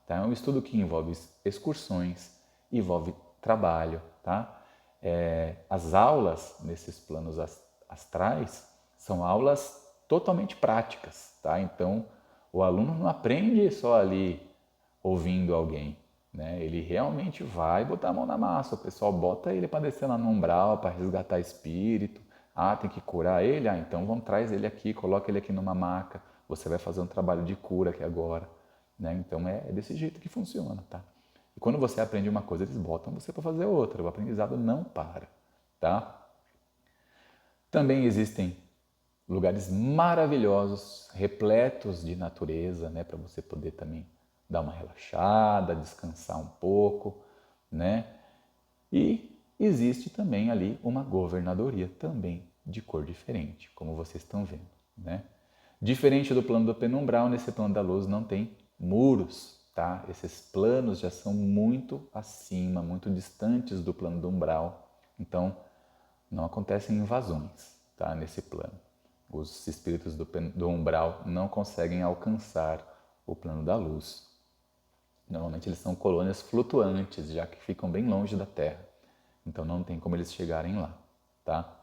tá? É um estudo que envolve excursões, envolve trabalho, tá? As aulas nesses planos astrais são aulas totalmente práticas, tá? Então o aluno não aprende só ali ouvindo alguém, né? Ele realmente vai botar a mão na massa. O pessoal bota ele para descer lá no umbral, para resgatar espírito. Ah, tem que curar ele? Ah, então vamos, traz ele aqui, coloca ele aqui numa maca. Você vai fazer um trabalho de cura aqui agora, né? Então é desse jeito que funciona, tá? E quando você aprende uma coisa, eles botam você para fazer outra. O aprendizado não para, tá? Também existem lugares maravilhosos, repletos de natureza, né, para você poder também dar uma relaxada, descansar um pouco, né? E existe também ali uma governadoria também de cor diferente, como vocês estão vendo, né? Diferente do plano do penumbral, nesse plano da luz não tem muros, tá? Esses planos já são muito acima, muito distantes do plano do umbral, então não acontecem invasões, tá? Nesse plano. Os espíritos do umbral não conseguem alcançar o plano da luz. Normalmente eles são colônias flutuantes, já que ficam bem longe da Terra. Então não tem como eles chegarem lá, tá?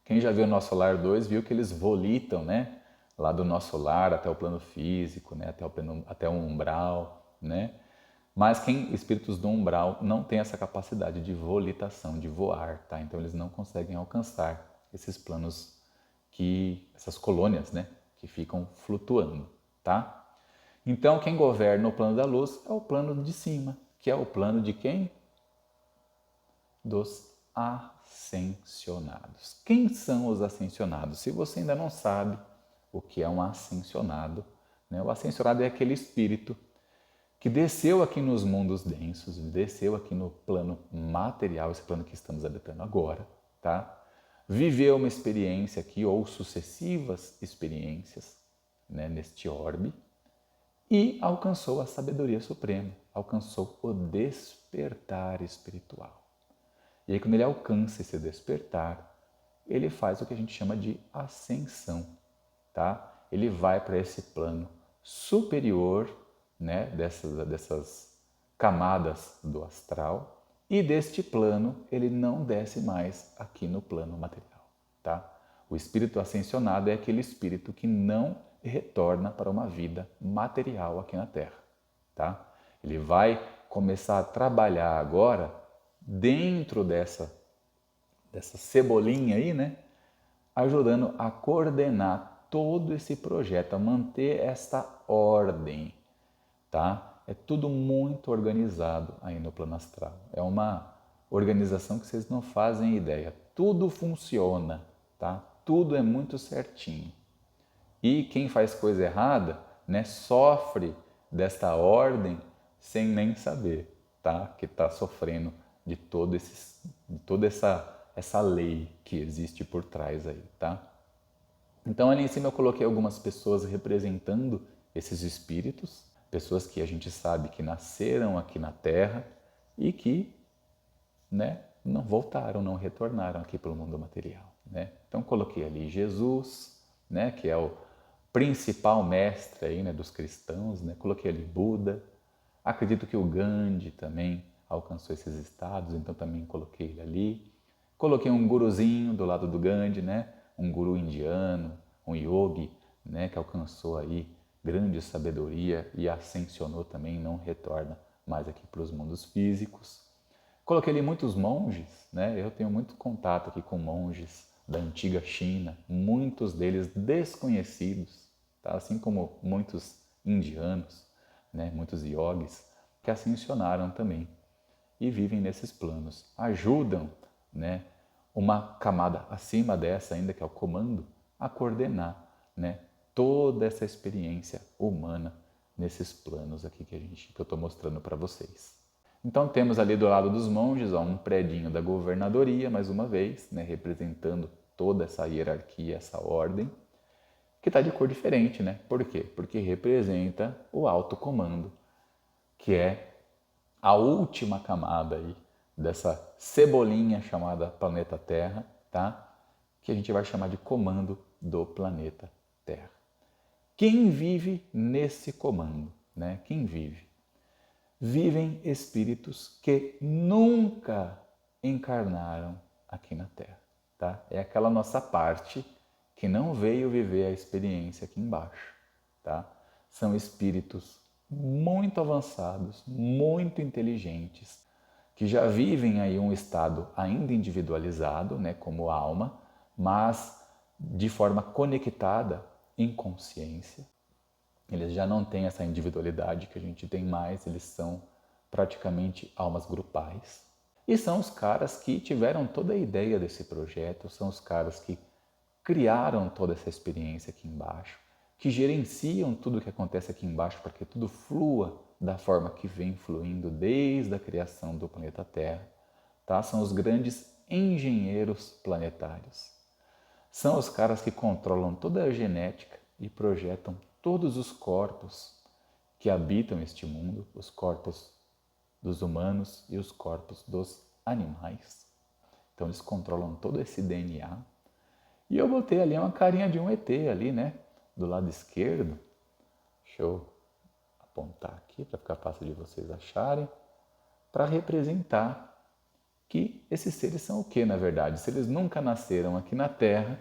Quem já viu o Nosso Lar 2 viu que eles volitam, né? Lá do nosso lar até o plano físico, né? Até o umbral, né? Mas espíritos do umbral não têm essa capacidade de volitação, de voar, tá? Então eles não conseguem alcançar esses planos essas colônias, né, que ficam flutuando, tá? Então quem governa o plano da luz é o plano de cima, que é o plano de quem? Dos ascensionados. Quem são os ascensionados? Se você ainda não sabe o que é um ascensionado, né? O ascensionado é aquele espírito que desceu aqui nos mundos densos, desceu aqui no plano material, esse plano que estamos habitando agora, tá? Viveu uma experiência aqui, ou sucessivas experiências, né, neste orbe, e alcançou a sabedoria suprema, alcançou o despertar espiritual. E aí, quando ele alcança esse despertar, ele faz o que a gente chama de ascensão, tá? Ele vai para esse plano superior, né, dessas camadas do astral, e deste plano ele não desce mais aqui no plano material, tá? O espírito ascensionado é aquele espírito que não retorna para uma vida material aqui na Terra, tá? Ele vai começar a trabalhar agora dentro dessa cebolinha aí, né? Ajudando a coordenar todo esse projeto, a manter esta ordem, tá? É tudo muito organizado aí no plano astral. É uma organização que vocês não fazem ideia. Tudo funciona, tá? Tudo é muito certinho. E quem faz coisa errada, né, sofre desta ordem sem nem saber, tá? Que está sofrendo de toda essa lei que existe por trás aí, tá? Então ali em cima eu coloquei algumas pessoas representando esses espíritos, pessoas que a gente sabe que nasceram aqui na Terra e que, né, não voltaram, não retornaram aqui para o mundo material, né? Então coloquei ali Jesus, né, que é o principal mestre aí, né, dos cristãos, né? Coloquei ali Buda. Acredito que o Gandhi também alcançou esses estados, então também coloquei ele ali. Coloquei um guruzinho do lado do Gandhi, né? Um guru indiano, um yogi, né, que alcançou aí grande sabedoria e ascensionou também, não retorna mais aqui para os mundos físicos. Coloquei ali muitos monges, né? Eu tenho muito contato aqui com monges da antiga China, muitos deles desconhecidos, tá? Assim como muitos indianos, né? Muitos yogis que ascensionaram também. e vivem nesses planos. Ajudam, né, uma camada acima dessa ainda, que é o comando, a coordenar, né, toda essa experiência humana nesses planos aqui que eu estou mostrando para vocês. Então temos ali do lado dos monges, ó, um predinho da governadoria, mais uma vez, né, representando toda essa hierarquia, essa ordem, que está de cor diferente, né? Por quê? Porque representa o alto comando, que é a última camada aí dessa cebolinha chamada planeta Terra, tá? Que a gente vai chamar de comando do planeta Terra. Quem vive nesse comando, né? Quem vive? Vivem espíritos que nunca encarnaram aqui na Terra, tá? É aquela nossa parte que não veio viver a experiência aqui embaixo, tá? São espíritos muito avançados, muito inteligentes, que já vivem aí um estado ainda individualizado, né, como alma, mas de forma conectada em consciência. Eles já não têm essa individualidade que a gente tem mais, eles são praticamente almas grupais. E são os caras que tiveram toda a ideia desse projeto, são os caras que criaram toda essa experiência aqui embaixo, que gerenciam tudo o que acontece aqui embaixo para que tudo flua da forma que vem fluindo desde a criação do planeta Terra. Tá? São os grandes engenheiros planetários. São os caras que controlam toda a genética e projetam todos os corpos que habitam este mundo, os corpos dos humanos e os corpos dos animais. Então eles controlam todo esse DNA. E eu botei ali uma carinha de um ET ali, né? Do lado esquerdo. Deixa eu apontar aqui para ficar fácil de vocês acharem. Para representar que esses seres são o que, na verdade? Se eles nunca nasceram aqui na Terra,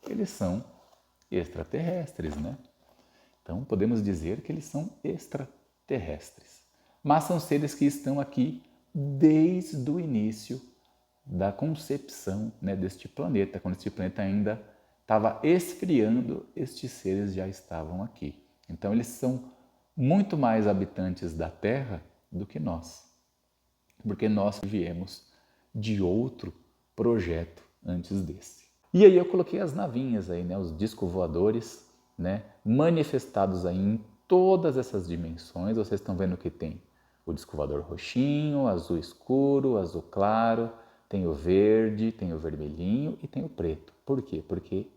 eles são extraterrestres, né? Então podemos dizer que eles são extraterrestres. Mas são seres que estão aqui desde o início da concepção, né, deste planeta. Quando este planeta ainda estava esfriando, estes seres já estavam aqui. Então eles são muito mais habitantes da Terra do que nós, porque nós viemos de outro projeto antes desse. E aí eu coloquei as navinhas aí, né, os discos voadores, né, manifestados aí em todas essas dimensões. Vocês estão vendo que tem o disco voador roxinho, azul escuro, azul claro, tem o verde, tem o vermelhinho e tem o preto. Por quê? Porque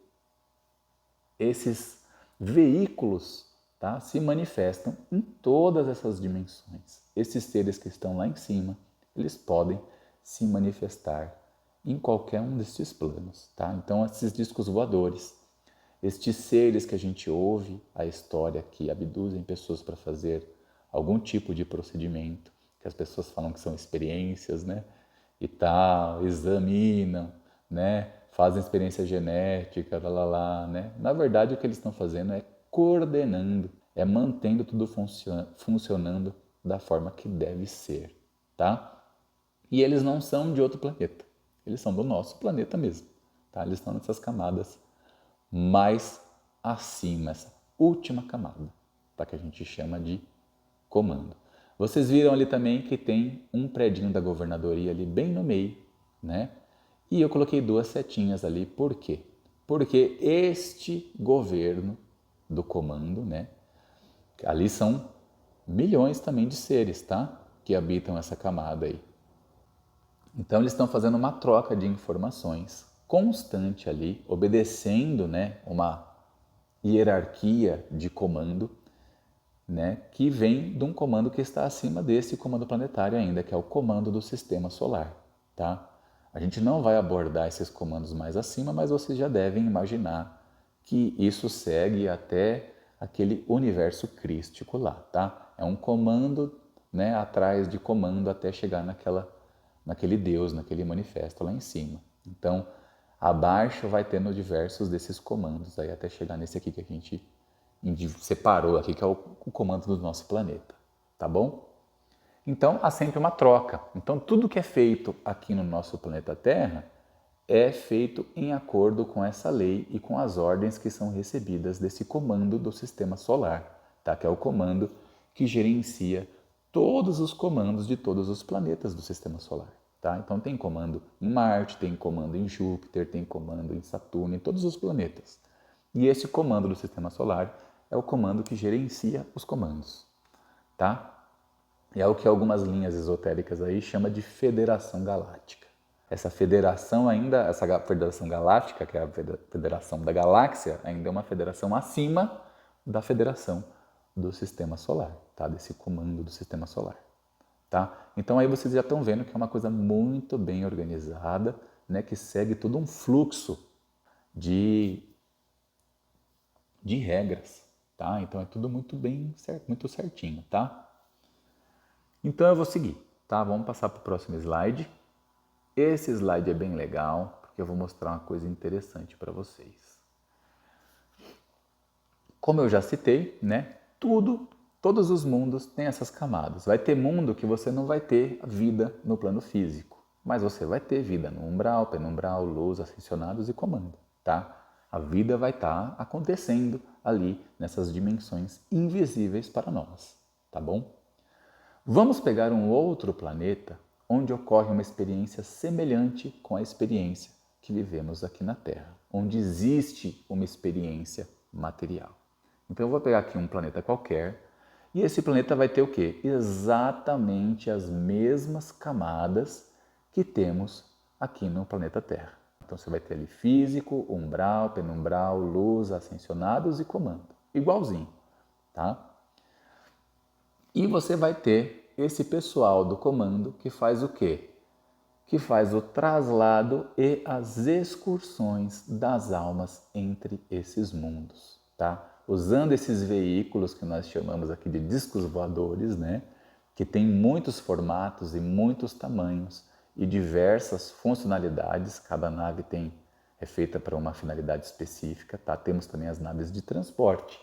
esses veículos, tá, se manifestam em todas essas dimensões. Esses seres que estão lá em cima, eles podem se manifestar em qualquer um desses planos. Tá? Então, esses discos voadores, estes seres que a gente ouve a história que abduzem pessoas para fazer algum tipo de procedimento, que as pessoas falam que são experiências, né? E tal, examinam, né? Fazem experiência genética, né? Na verdade, o que eles estão fazendo é coordenando, é mantendo tudo funcionando da forma que deve ser, tá? E eles não são de outro planeta, eles são do nosso planeta mesmo, tá? Eles estão nessas camadas mais acima, essa última camada, tá? Que a gente chama de comando. Vocês viram ali também que tem um predinho da governadoria ali bem no meio, né? E eu coloquei duas setinhas ali, por quê? Porque este governo do comando, né? Ali são milhões também de seres, tá? Que habitam essa camada aí. Então eles estão fazendo uma troca de informações constante ali, obedecendo, né, uma hierarquia de comando, né, que vem de um comando que está acima desse comando planetário ainda, que é o comando do sistema solar, tá? A gente não vai abordar esses comandos mais acima, mas vocês já devem imaginar que isso segue até aquele universo crístico lá, tá? É um comando, né, atrás de comando até chegar naquele Deus, naquele manifesto lá em cima. Então, abaixo vai tendo diversos desses comandos aí até chegar nesse aqui que a gente separou aqui, que é o comando do nosso planeta, tá bom? Então, há sempre uma troca. Então, tudo que é feito aqui no nosso planeta Terra é feito em acordo com essa lei e com as ordens que são recebidas desse comando do sistema solar, tá? Que é o comando que gerencia todos os comandos de todos os planetas do Sistema Solar. Tá? Então tem comando em Marte, tem comando em Júpiter, tem comando em Saturno, em todos os planetas. E esse comando do Sistema Solar é o comando que gerencia os comandos. Tá? E é o que algumas linhas esotéricas aí chama de Federação Galáctica. Essa federação galáctica, que é a federação da galáxia, ainda é uma federação acima da federação do Sistema Solar, tá? Desse comando do Sistema Solar. Tá? Então aí vocês já estão vendo que é uma coisa muito bem organizada, né, que segue todo um fluxo de regras. Tá? Então é tudo muito bem certo, muito certinho. Tá? Então eu vou seguir. Tá? Vamos passar para o próximo slide. Esse slide é bem legal, porque eu vou mostrar uma coisa interessante para vocês. Como eu já citei, né, todos os mundos têm essas camadas. Vai ter mundo que você não vai ter vida no plano físico, mas você vai ter vida no umbral, penumbral, luz, ascensionados e comando, tá? A vida vai estar acontecendo ali nessas dimensões invisíveis para nós, tá bom? Vamos pegar um outro planeta onde ocorre uma experiência semelhante com a experiência que vivemos aqui na Terra, onde existe uma experiência material. Então eu vou pegar aqui um planeta qualquer e esse planeta vai ter o quê? Exatamente as mesmas camadas que temos aqui no planeta Terra. Então você vai ter ali físico, umbral, penumbral, luz, ascensionados e comando. Igualzinho, tá? E você vai ter esse pessoal do comando que faz o quê? Que faz o traslado e as excursões das almas entre esses mundos, tá? Usando esses veículos que nós chamamos aqui de discos voadores, né? Que tem muitos formatos e muitos tamanhos e diversas funcionalidades. Cada nave é feita para uma finalidade específica, tá? Temos também as naves de transporte,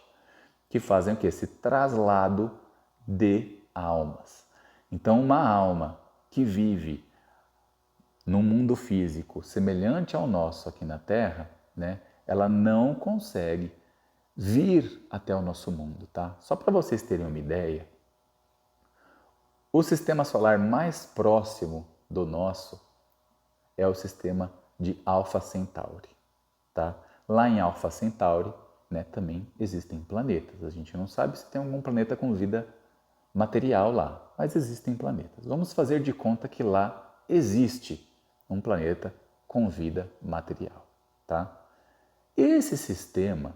que fazem o quê? Esse traslado de almas. Então, uma alma que vive num mundo físico semelhante ao nosso aqui na Terra, né, ela não consegue vir até o nosso mundo, tá? Só para vocês terem uma ideia, o sistema solar mais próximo do nosso é o sistema de Alpha Centauri, tá? Lá em Alpha Centauri, né, também existem planetas. A gente não sabe se tem algum planeta com vida material lá, mas existem planetas. Vamos fazer de conta que lá existe um planeta com vida material, tá? Esse sistema,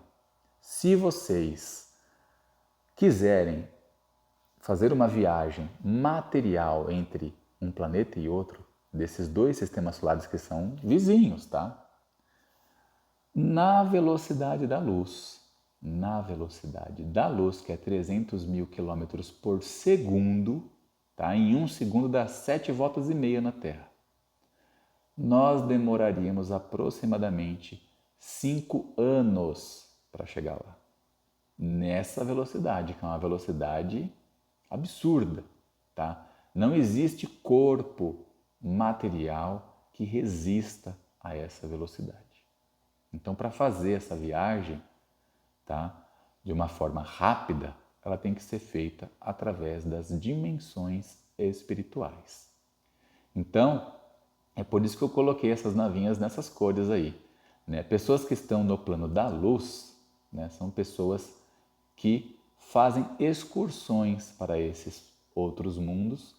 se vocês quiserem fazer uma viagem material entre um planeta e outro, desses dois sistemas solares que são vizinhos, tá? Na velocidade da luz, que é 300 mil quilômetros por segundo, tá? Em um segundo dá 7 voltas e meia na Terra. Nós demoraríamos aproximadamente 5 anos para chegar lá. Nessa velocidade, que é uma velocidade absurda, tá? Não existe corpo material que resista a essa velocidade. Então, para fazer essa viagem, tá, de uma forma rápida, ela tem que ser feita através das dimensões espirituais. Então, é por isso que eu coloquei essas navinhas nessas cores aí, né? Pessoas que estão no plano da luz, né, são pessoas que fazem excursões para esses outros mundos,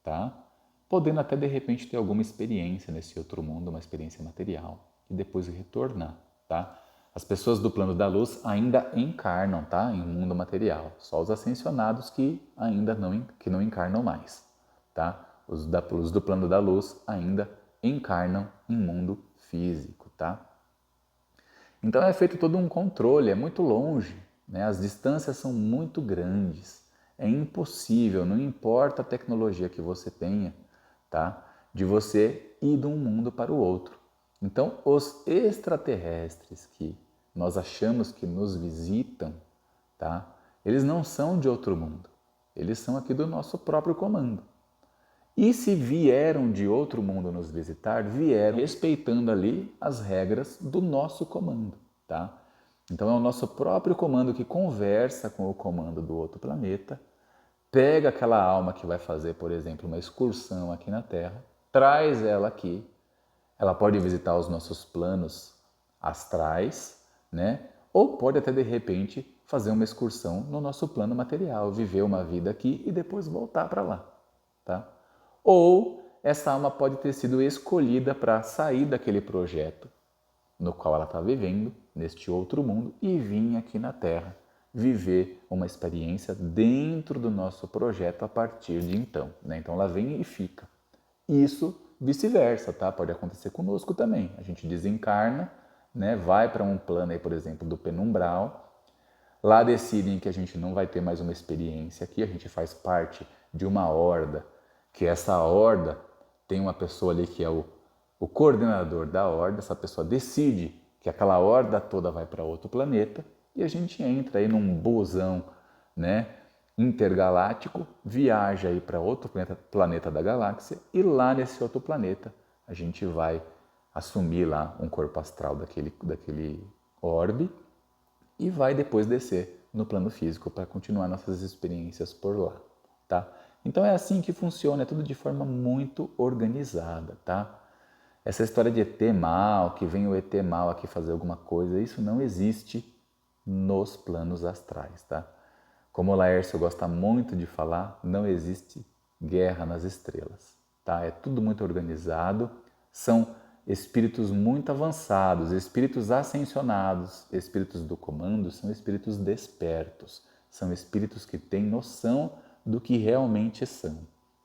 tá? Podendo até de repente ter alguma experiência nesse outro mundo, uma experiência material, e depois retornar, tá? As pessoas do plano da luz ainda encarnam, tá? Em um mundo material. Só os ascensionados que ainda não encarnam mais, tá? Os do plano da luz ainda encarnam em mundo físico, tá? Então é feito todo um controle, é muito longe, né? As distâncias são muito grandes. É impossível, não importa a tecnologia que você tenha, tá? De você ir de um mundo para o outro. Então, os extraterrestres que nós achamos que nos visitam, tá? Eles não são de outro mundo. Eles são aqui do nosso próprio comando. E se vieram de outro mundo nos visitar, vieram respeitando ali as regras do nosso comando, tá? Então é o nosso próprio comando que conversa com o comando do outro planeta pega aquela alma que vai fazer, por exemplo, uma excursão aqui na Terra, traz ela aqui. Ela pode visitar os nossos planos astrais, né? Ou pode até de repente fazer uma excursão no nosso plano material, viver uma vida aqui e depois voltar para lá, tá? Ou essa alma pode ter sido escolhida para sair daquele projeto no qual ela está vivendo, neste outro mundo, e vir aqui na Terra viver uma experiência dentro do nosso projeto a partir de então, né? Então ela vem e fica. Isso vice-versa, tá? Pode acontecer conosco também. A gente desencarna, né? Vai para um plano aí, por exemplo, do penumbral. Lá decidem que a gente não vai ter mais uma experiência aqui, a gente faz parte de uma horda, que essa horda tem uma pessoa ali que é o coordenador da horda, essa pessoa decide que aquela horda toda vai para outro planeta e a gente entra aí num busão, né, intergaláctico, viaja aí para outro planeta da galáxia e lá nesse outro planeta a gente vai assumir lá um corpo astral daquele orbe e vai depois descer no plano físico para continuar nossas experiências por lá, tá? Então é assim que funciona, é tudo de forma muito organizada, tá? Essa história de ET mal, que vem o ET mal aqui fazer alguma coisa, isso não existe nos planos astrais, tá? Como o Laércio gosta muito de falar, não existe guerra nas estrelas, tá? É tudo muito organizado, são espíritos muito avançados, espíritos ascensionados, espíritos do comando, são espíritos despertos, são espíritos que têm noção do que realmente são,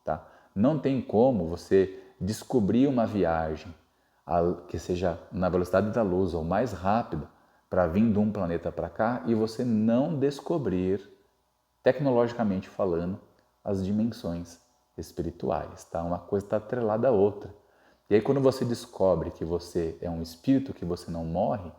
tá? Não tem como você descobrir uma viagem que seja na velocidade da luz ou mais rápida para vir de um planeta para cá e você não descobrir, tecnologicamente falando, as dimensões espirituais, tá? Uma coisa está atrelada à outra. E aí quando você descobre que você é um espírito, que você não morre,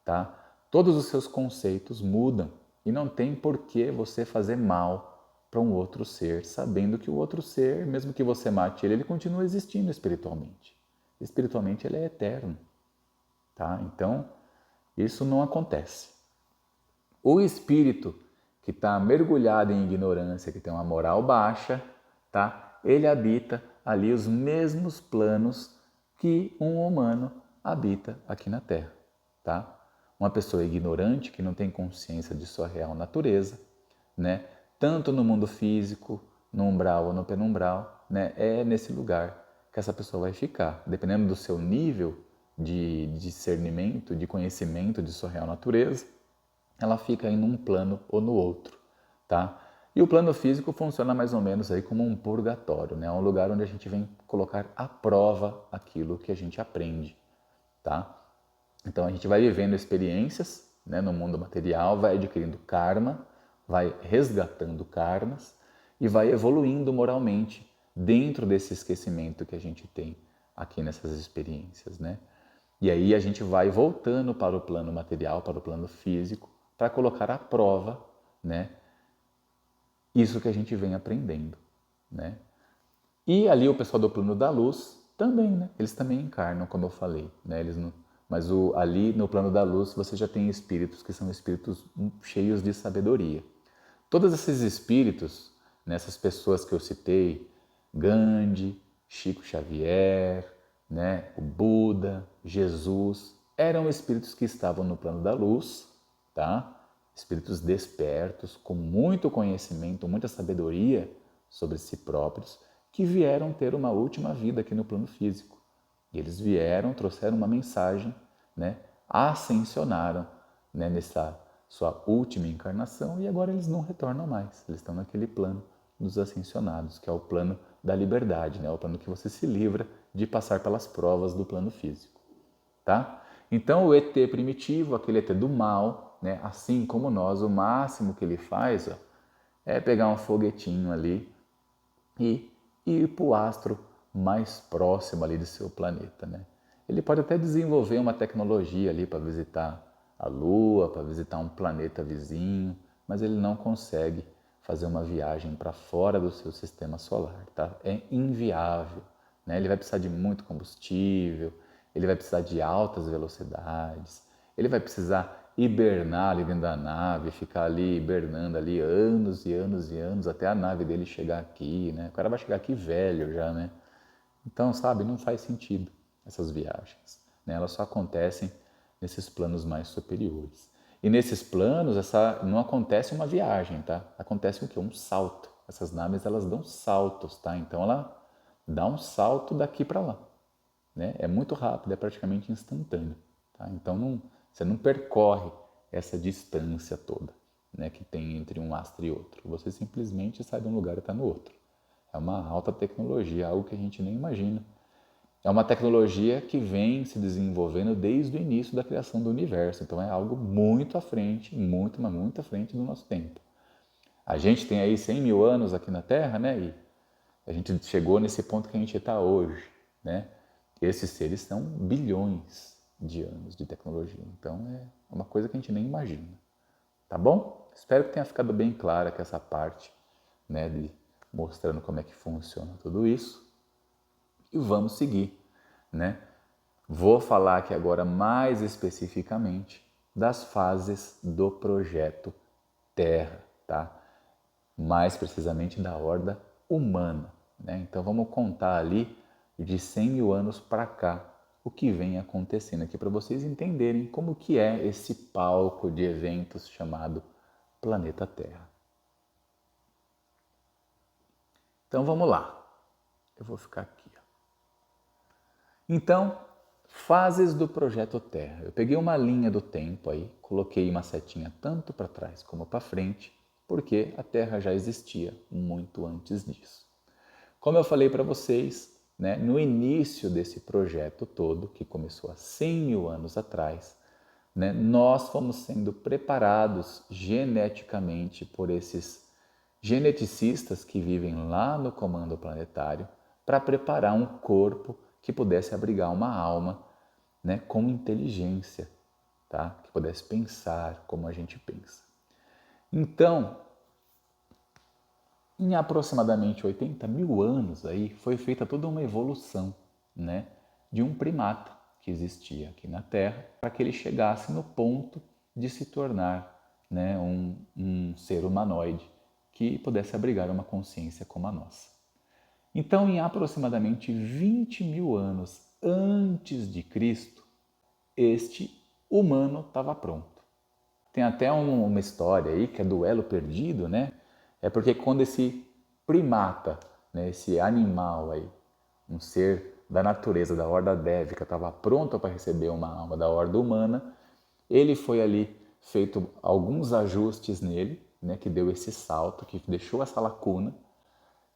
tá? Todos os seus conceitos mudam e não tem por que você fazer mal para um outro ser, sabendo que o outro ser, mesmo que você mate ele, ele continua existindo espiritualmente. Espiritualmente ele é eterno, tá? Então, isso não acontece. O espírito que está mergulhado em ignorância, que tem uma moral baixa, tá? Ele habita ali os mesmos planos que um humano habita aqui na Terra, tá? Uma pessoa ignorante que não tem consciência de sua real natureza, né? Tanto no mundo físico, no umbral ou no penumbral, né? É nesse lugar que essa pessoa vai ficar, dependendo do seu nível de discernimento, de conhecimento de sua real natureza, ela fica em um plano ou no outro, tá? E o plano físico funciona mais ou menos aí como um purgatório, né? É um lugar onde a gente vem colocar à prova aquilo que a gente aprende, tá? Então a gente vai vivendo experiências, né, no mundo material, vai adquirindo karma, vai resgatando karmas e vai evoluindo moralmente dentro desse esquecimento que a gente tem aqui nessas experiências, né? E aí a gente vai voltando para o plano material, para o plano físico, para colocar à prova, né, isso que a gente vem aprendendo, né? E ali o pessoal do plano da luz também, né? Eles também encarnam, como eu falei, né? Eles não... Mas ali no plano da luz você já tem espíritos que são espíritos cheios de sabedoria. Todos esses espíritos, nessas pessoas que eu citei, Gandhi, Chico Xavier, né, o Buda, Jesus, eram espíritos que estavam no plano da luz, tá? Espíritos despertos, com muito conhecimento, muita sabedoria sobre si próprios, que vieram ter uma última vida aqui no plano físico. E eles vieram, trouxeram uma mensagem, né? Ascensionaram, né, nessa sua última encarnação e agora eles não retornam mais. Eles estão naquele plano dos ascensionados, que é o plano da liberdade, né? O plano que você se livra de passar pelas provas do plano físico, tá? Então o ET primitivo, aquele ET do mal, né, assim como nós, o máximo que ele faz, ó, é pegar um foguetinho ali e ir para o astro mais próximo ali do seu planeta, né? Ele pode até desenvolver uma tecnologia ali para visitar a Lua, para visitar um planeta vizinho, mas ele não consegue fazer uma viagem para fora do seu sistema solar, tá? É inviável, né? Ele vai precisar de muito combustível, ele vai precisar de altas velocidades, ele vai precisar hibernar ali dentro da nave, ficar ali hibernando ali anos e anos e anos até a nave dele chegar aqui, né? O cara vai chegar aqui velho já, né? Então, sabe, não faz sentido essas viagens, né? Elas só acontecem nesses planos mais superiores. E nesses planos, não acontece uma viagem, tá? Acontece o quê? Um salto. Essas naves, elas dão saltos, tá? Então, ela dá um salto daqui para lá, né? É muito rápido, é praticamente instantâneo, tá? Então, você não percorre essa distância toda, né, que tem entre um astro e outro. Você simplesmente sai de um lugar e está no outro. É uma alta tecnologia, algo que a gente nem imagina. É uma tecnologia que vem se desenvolvendo desde o início da criação do universo. Então é algo muito à frente, muito, mas muito à frente do nosso tempo. A gente tem aí 100 mil anos aqui na Terra, né? E a gente chegou nesse ponto que a gente está hoje, né? Esses seres são bilhões de anos de tecnologia. Então é uma coisa que a gente nem imagina. Tá bom? Espero que tenha ficado bem clara que essa parte, né, de mostrando como é que funciona tudo isso. E vamos seguir, né? Vou falar aqui agora mais especificamente das fases do projeto Terra, tá? Mais precisamente da horda humana, né? Então vamos contar ali de 100 mil anos para cá o que vem acontecendo aqui para vocês entenderem como que é esse palco de eventos chamado Planeta Terra. Então vamos lá. Eu vou ficar aqui. Então, fases do projeto Terra. Eu peguei uma linha do tempo aí, coloquei uma setinha tanto para trás como para frente, porque a Terra já existia muito antes disso. Como eu falei para vocês, né, no início desse projeto todo, que começou há 100 mil anos atrás, né, nós fomos sendo preparados geneticamente por esses geneticistas que vivem lá no comando planetário para preparar um corpo que pudesse abrigar uma alma, né, com inteligência, tá? Que pudesse pensar como a gente pensa. Então, em aproximadamente 80 mil anos aí, foi feita toda uma evolução, né, de um primata que existia aqui na Terra para que ele chegasse no ponto de se tornar, né, um ser humanoide que pudesse abrigar uma consciência como a nossa. Então, em aproximadamente 20 mil anos antes de Cristo, este humano estava pronto. Tem até uma história aí que é do elo perdido, né? É porque quando esse primata, né, esse animal aí, um ser da natureza, da horda dévica, estava pronto para receber uma alma da horda humana, ele foi ali feito alguns ajustes nele, né, que deu esse salto, que deixou essa lacuna,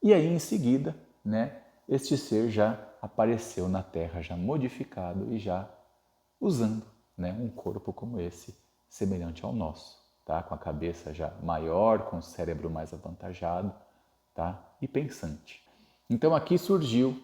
e aí em seguida, né, este ser já apareceu na Terra, já modificado e já usando, né, um corpo como esse, semelhante ao nosso, tá? Com a cabeça já maior, com o cérebro mais avantajado, tá? E pensante. Então aqui surgiu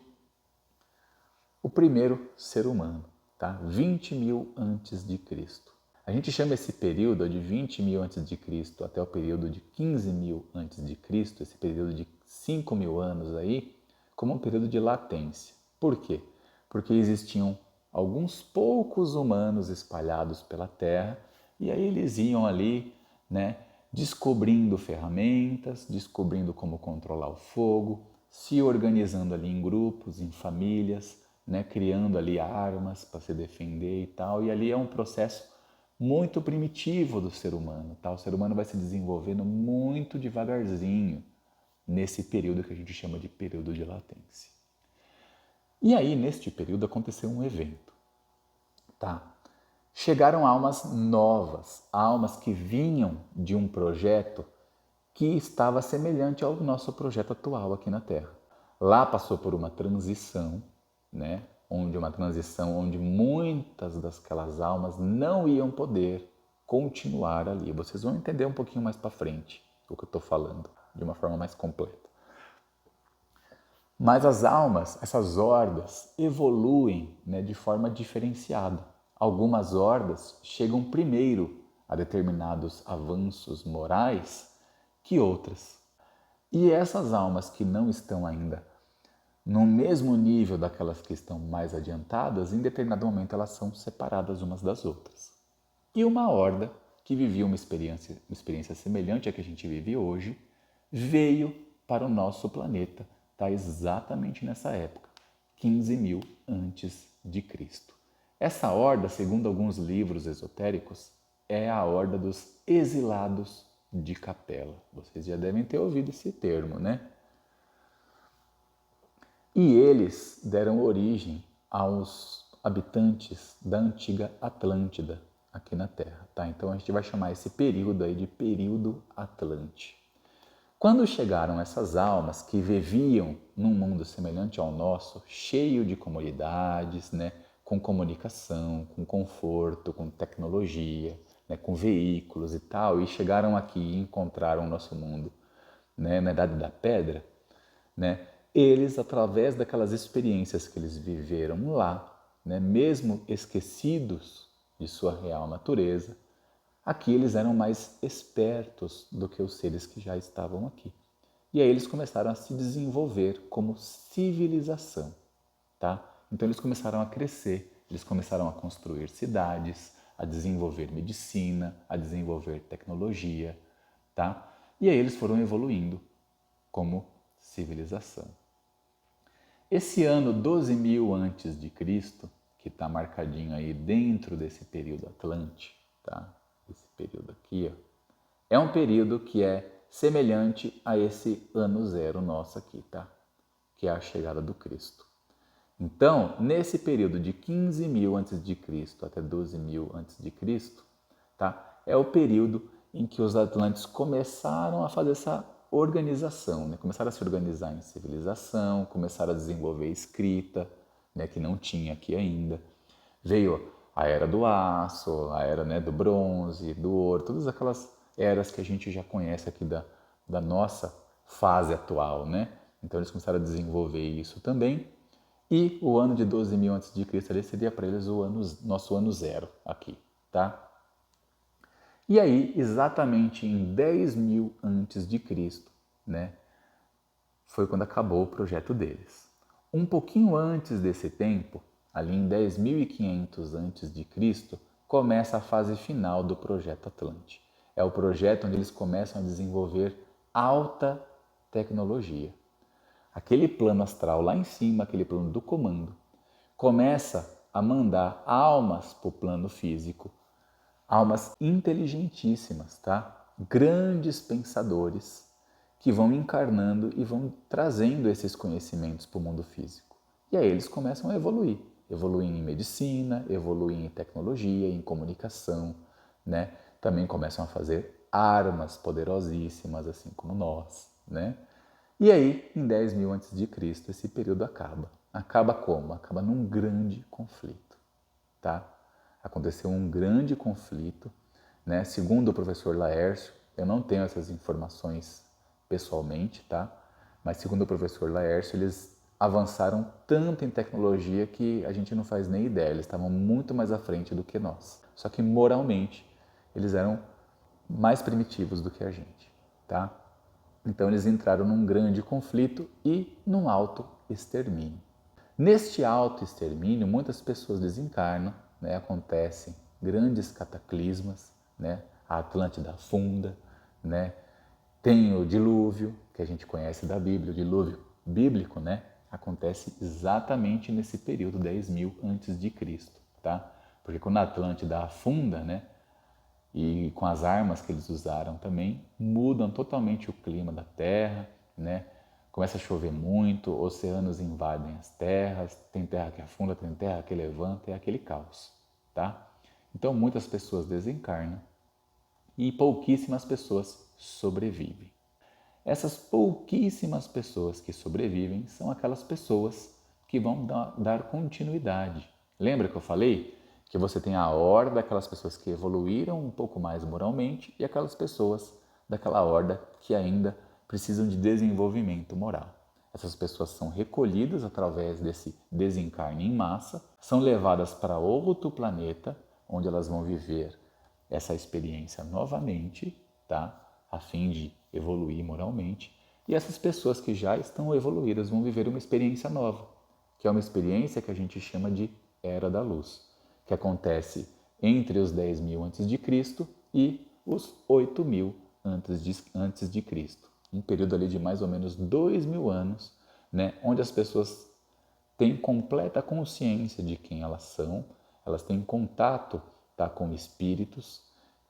o primeiro ser humano, tá? 20 mil antes de Cristo. A gente chama esse período de 20 mil antes de Cristo até o período de 15 mil antes de Cristo, esse período de 5 mil anos aí, como um período de latência. Por quê? Porque existiam alguns poucos humanos espalhados pela Terra e aí eles iam ali, né, descobrindo ferramentas, descobrindo como controlar o fogo, se organizando ali em grupos, em famílias, né, criando ali armas para se defender e tal. E ali é um processo muito primitivo do ser humano, tá? O ser humano vai se desenvolvendo muito devagarzinho nesse período que a gente chama de período de latência. E aí, neste período, aconteceu um evento, tá? Chegaram almas novas, almas que vinham de um projeto que estava semelhante ao nosso projeto atual aqui na Terra. Lá passou por uma transição, né? Onde muitas daquelas almas não iam poder continuar ali. Vocês vão entender um pouquinho mais para frente o que eu estou falando, de uma forma mais completa. Mas as almas, essas hordas, evoluem, né, de forma diferenciada. Algumas hordas chegam primeiro a determinados avanços morais que outras. E essas almas que não estão ainda no mesmo nível daquelas que estão mais adiantadas, em determinado momento elas são separadas umas das outras. E uma horda que vivia uma experiência semelhante à que a gente vive hoje, veio para o nosso planeta, tá? Exatamente nessa época, 15.000 antes de Cristo. Essa horda, segundo alguns livros esotéricos, é a horda dos exilados de Capela. Vocês já devem ter ouvido esse termo, né? E eles deram origem aos habitantes da antiga Atlântida aqui na Terra, tá? Então a gente vai chamar esse período aí de período Atlante. Quando chegaram essas almas que viviam num mundo semelhante ao nosso, cheio de comodidades, né, com comunicação, com conforto, com tecnologia, né, com veículos e tal, e chegaram aqui e encontraram o nosso mundo, né, na Idade da Pedra, né, eles, através daquelas experiências que eles viveram lá, né, mesmo esquecidos de sua real natureza, aqui eles eram mais espertos do que os seres que já estavam aqui. E aí eles começaram a se desenvolver como civilização, tá? Então eles começaram a crescer, eles começaram a construir cidades, a desenvolver medicina, a desenvolver tecnologia, tá? E aí eles foram evoluindo como civilização. Esse ano 12.000 antes de Cristo, que está marcadinho aí dentro desse período Atlante, tá? Esse período aqui, ó, é um período que é semelhante a esse ano zero nosso aqui, tá? Que é a chegada do Cristo. Então, nesse período de 15.000 antes de Cristo até 12.000 antes de Cristo, tá? É o período em que os atlantes começaram a fazer essa organização, né? Começaram a se organizar em civilização, começaram a desenvolver escrita, né? Que não tinha aqui ainda. Veio a era do aço, a era, né, do bronze, do ouro, todas aquelas eras que a gente já conhece aqui da nossa fase atual, né? Então eles começaram a desenvolver isso também. E o ano de 12.000 a.C. ali seria para eles o nosso ano zero aqui, tá? E aí, exatamente em 10.000 antes de Cristo, né, foi quando acabou o projeto deles. Um pouquinho antes desse tempo, ali em 10.500 antes de Cristo, começa a fase final do projeto Atlante. É o projeto onde eles começam a desenvolver alta tecnologia. Aquele plano astral lá em cima, aquele plano do comando, começa a mandar almas para o plano físico, almas inteligentíssimas, tá? Grandes pensadores que vão encarnando e vão trazendo esses conhecimentos para o mundo físico. E aí eles começam a evoluir. Evoluem em medicina, evoluem em tecnologia, em comunicação, né? Também começam a fazer armas poderosíssimas, assim como nós, né? E aí, em 10.000 a.C., esse período acaba. Acaba como? Acaba num grande conflito, tá? Aconteceu um grande conflito, né? Segundo o professor Laércio, eu não tenho essas informações pessoalmente, tá? Mas segundo o professor Laércio, eles avançaram tanto em tecnologia que a gente não faz nem ideia. Eles estavam muito mais à frente do que nós. Só que moralmente, eles eram mais primitivos do que a gente, tá? Então eles entraram num grande conflito e num auto-extermínio. Neste auto-extermínio, muitas pessoas desencarnam, né? Acontecem grandes cataclismas, né? A Atlântida afunda, né? Tem o dilúvio, que a gente conhece da Bíblia, o dilúvio bíblico, né? Acontece exatamente nesse período 10.000 antes de Cristo, tá? Porque quando a Atlântida afunda, né? E com as armas que eles usaram também, mudam totalmente o clima da Terra, né? Começa a chover muito, oceanos invadem as terras, tem terra que afunda, tem terra que levanta, é aquele caos, tá? Então muitas pessoas desencarnam e pouquíssimas pessoas sobrevivem. Essas pouquíssimas pessoas que sobrevivem são aquelas pessoas que vão dar continuidade. Lembra que eu falei que você tem a horda daquelas pessoas que evoluíram um pouco mais moralmente e aquelas pessoas daquela horda que ainda precisam de desenvolvimento moral. Essas pessoas são recolhidas através desse desencarne em massa, são levadas para outro planeta, onde elas vão viver essa experiência novamente, tá? A fim de evoluir moralmente. E essas pessoas que já estão evoluídas vão viver uma experiência nova, que é uma experiência que a gente chama de Era da Luz, que acontece entre os 10.000 a.C. e os 8.000 a.C. Um período ali de mais ou menos 2.000 anos, né, onde as pessoas têm completa consciência de quem elas são, elas têm contato, tá, com espíritos,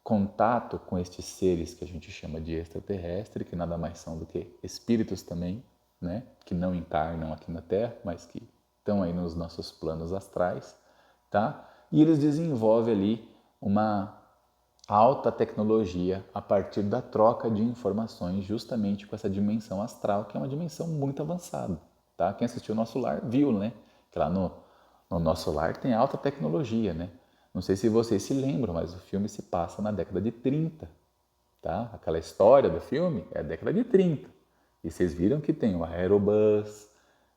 contato com estes seres que a gente chama de extraterrestre, que nada mais são do que espíritos também, né, que não encarnam aqui na Terra, mas que estão aí nos nossos planos astrais, tá? E eles desenvolvem ali uma alta tecnologia a partir da troca de informações justamente com essa dimensão astral, que é uma dimensão muito avançada, tá? Quem assistiu o Nosso Lar viu, né? Que lá no Nosso Lar tem alta tecnologia, né? Não sei se vocês se lembram, mas o filme se passa na década de 30, tá? Aquela história do filme é a década de 30. E vocês viram que tem o aerobus,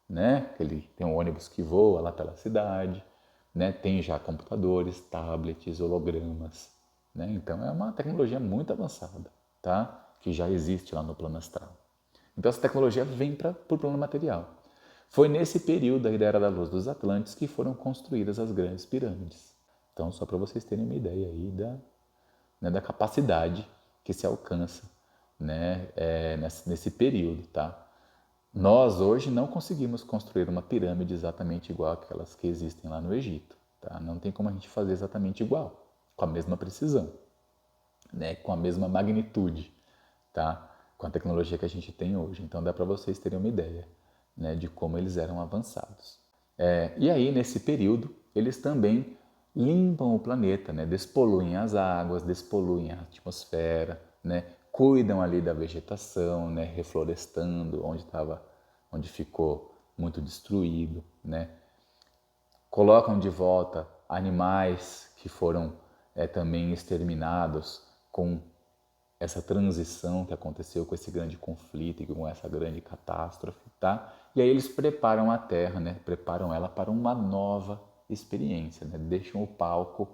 né? Tem um ônibus que voa lá pela cidade, né? Tem já computadores, tablets, hologramas, né? Então é uma tecnologia muito avançada, tá? Que já existe lá no plano astral. Então essa tecnologia vem para o plano material. Foi nesse período aí da Era da Luz dos Atlantes que foram construídas as grandes pirâmides. Então, só para vocês terem uma ideia aí da capacidade que se alcança, né, nesse período, tá? Nós hoje não conseguimos construir uma pirâmide exatamente igual àquelas que existem lá no Egito, tá? Não tem como a gente fazer exatamente igual, com a mesma precisão, né, com a mesma magnitude, tá? Com a tecnologia que a gente tem hoje. Então dá para vocês terem uma ideia, né, de como eles eram avançados. E aí, nesse período, eles também limpam o planeta, né? Despoluem as águas, despoluem a atmosfera, né? Cuidam ali da vegetação, né? Reflorestando onde ficou muito destruído, né? Colocam de volta animais que foram também exterminados com essa transição que aconteceu com esse grande conflito e com essa grande catástrofe, tá? E aí eles preparam a Terra, né? Preparam ela para uma nova experiência, né? Deixam o palco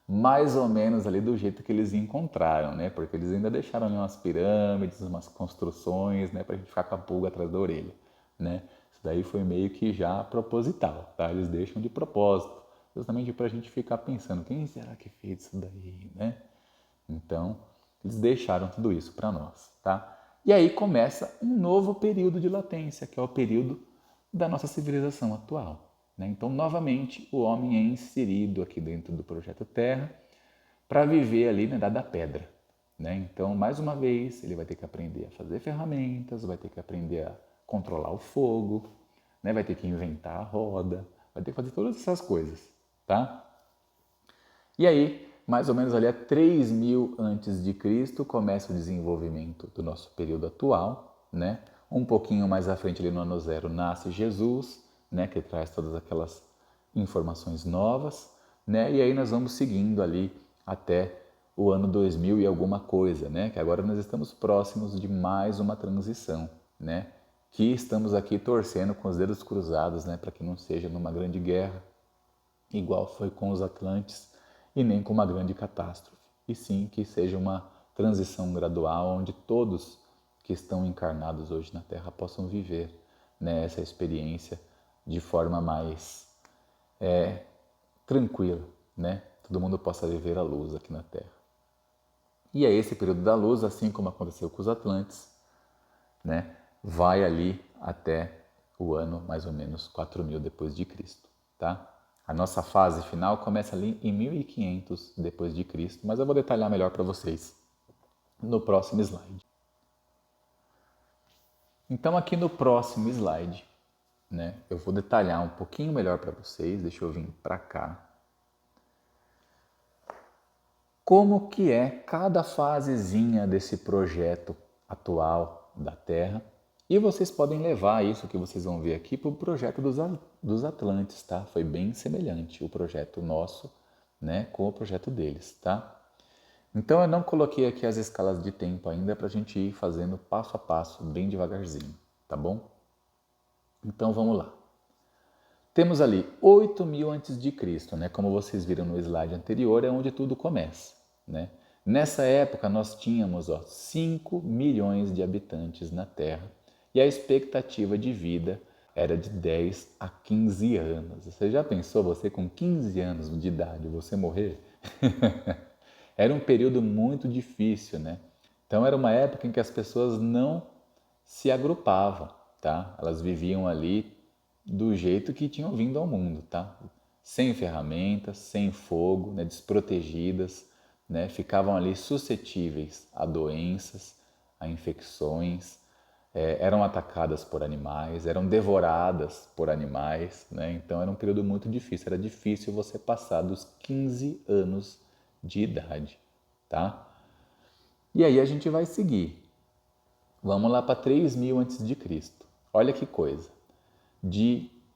mais ou menos ali do jeito que eles encontraram, né? Porque eles ainda deixaram ali umas pirâmides, umas construções, né? Para a gente ficar com a pulga atrás da orelha, né? Isso daí foi meio que já proposital, tá? Eles deixam de propósito, justamente para a gente ficar pensando, quem será que fez isso daí, né? Então, eles deixaram tudo isso para nós, tá? E aí começa um novo período de latência, que é o período da nossa civilização atual, né? Então, novamente, o homem é inserido aqui dentro do Projeto Terra para viver ali na Idade da Pedra, né? Então, mais uma vez, ele vai ter que aprender a fazer ferramentas, vai ter que aprender a controlar o fogo, né? Vai ter que inventar a roda, vai ter que fazer todas essas coisas, tá? E aí, mais ou menos ali a 3.000 antes de Cristo, começa o desenvolvimento do nosso período atual, né? Um pouquinho mais à frente, ali no ano zero, nasce Jesus, né? Que traz todas aquelas informações novas, né? E aí nós vamos seguindo ali até o ano 2000 e alguma coisa, né? Que agora nós estamos próximos de mais uma transição, né? Que estamos aqui torcendo com os dedos cruzados, né? Para que não seja numa grande guerra, igual foi com os Atlantes, e nem com uma grande catástrofe, e sim que seja uma transição gradual onde todos que estão encarnados hoje na Terra possam viver, né, essa experiência de forma mais tranquila, né? Todo mundo possa viver a luz aqui na Terra. E é esse período da luz, assim como aconteceu com os Atlantes, né, vai ali até o ano mais ou menos 4.000 depois de Cristo, tá? A nossa fase final começa ali em 1500 depois de Cristo, mas eu vou detalhar melhor para vocês no próximo slide. Então aqui no próximo slide, né, eu vou detalhar um pouquinho melhor para vocês, deixa eu vir para cá. Como que é cada fasezinha desse projeto atual da Terra. E vocês podem levar isso que vocês vão ver aqui para o projeto dos Atlantes, tá? Foi bem semelhante o projeto nosso, né, com o projeto deles, tá? Então eu não coloquei aqui as escalas de tempo ainda para a gente ir fazendo passo a passo, bem devagarzinho, tá bom? Então vamos lá. Temos ali 8.000 antes de Cristo, né? Como vocês viram no slide anterior, é onde tudo começa, né? Nessa época nós tínhamos 5 milhões de habitantes na Terra e a expectativa de vida era de 10 a 15 anos. Você já pensou, você com 15 anos de idade, você morrer? Era um período muito difícil, né? Então era uma época em que as pessoas não se agrupavam, tá? Elas viviam ali do jeito que tinham vindo ao mundo, tá? Sem ferramentas, sem fogo, né? Desprotegidas, né? Ficavam ali suscetíveis a doenças, a infecções, eram atacadas por animais, eram devoradas por animais, né? Então era um período muito difícil. Era difícil você passar dos 15 anos de idade, tá? E aí a gente vai seguir. Vamos lá para 3000 a.C. Olha que coisa.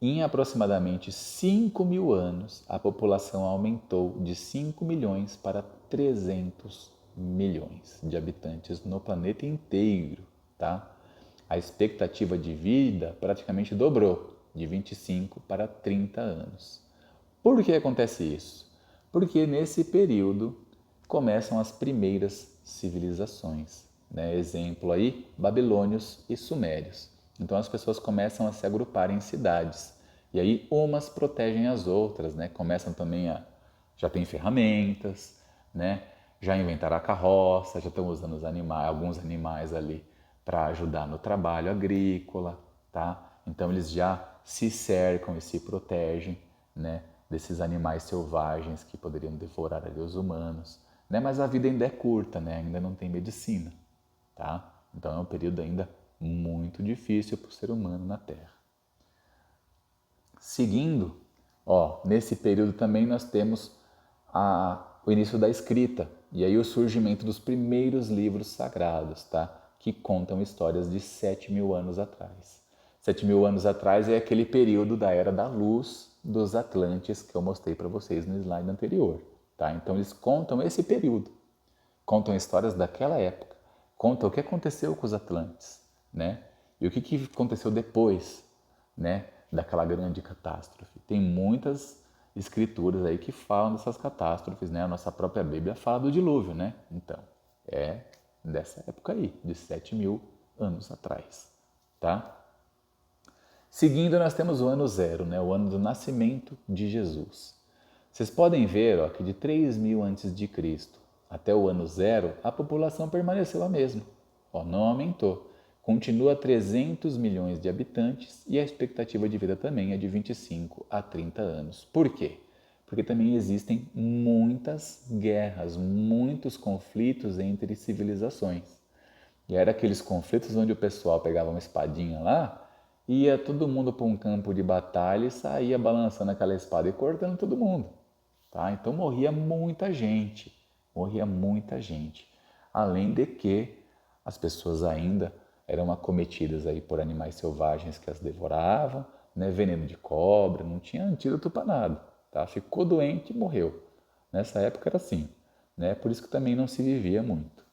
Em aproximadamente 5.000 anos, a população aumentou de 5 milhões para 300 milhões de habitantes no planeta inteiro, tá? A expectativa de vida praticamente dobrou, de 25 para 30 anos. Por que acontece isso? Porque nesse período começam as primeiras civilizações. Né? Exemplo aí, babilônios e sumérios. Então as pessoas começam a se agrupar em cidades. E aí umas protegem as outras, né? Começam também a... Já tem ferramentas, né? Já inventaram a carroça, já estão usando os animais, alguns animais ali para ajudar no trabalho agrícola, tá? Então eles já se cercam e se protegem, né? Desses animais selvagens que poderiam devorar ali os humanos, né? Mas a vida ainda é curta, né? Ainda não tem medicina, tá? Então é um período ainda muito difícil para o ser humano na Terra. Seguindo, ó, nesse período também nós temos o início da escrita e aí o surgimento dos primeiros livros sagrados, tá? Que contam histórias de 7.000 anos atrás. 7.000 anos atrás é aquele período da Era da Luz dos Atlantes que eu mostrei para vocês no slide anterior, tá? Então eles contam esse período, contam histórias daquela época, contam o que aconteceu com os Atlantes, né? E o que aconteceu depois, né? Daquela grande catástrofe. Tem muitas escrituras aí que falam dessas catástrofes, né? A nossa própria Bíblia fala do dilúvio, né? Então, é dessa época aí, de 7.000 anos atrás, tá? Seguindo, nós temos o ano zero, né? O ano do nascimento de Jesus. Vocês podem ver ó, que de 3.000 antes de Cristo até o ano zero, a população permaneceu a mesma, ó, não aumentou. Continua 300 milhões de habitantes e a expectativa de vida também é de 25 a 30 anos. Por quê? Porque também existem muitas guerras, muitos conflitos entre civilizações. E era aqueles conflitos onde o pessoal pegava uma espadinha lá, ia todo mundo para um campo de batalha e saía balançando aquela espada e cortando todo mundo. Tá? Então morria muita gente. Além de que as pessoas ainda eram acometidas aí por animais selvagens que as devoravam, né? Veneno de cobra, não tinha antídoto para nada. Tá? Ficou doente e morreu. Nessa época era assim. Né? Por isso que também não se vivia muito.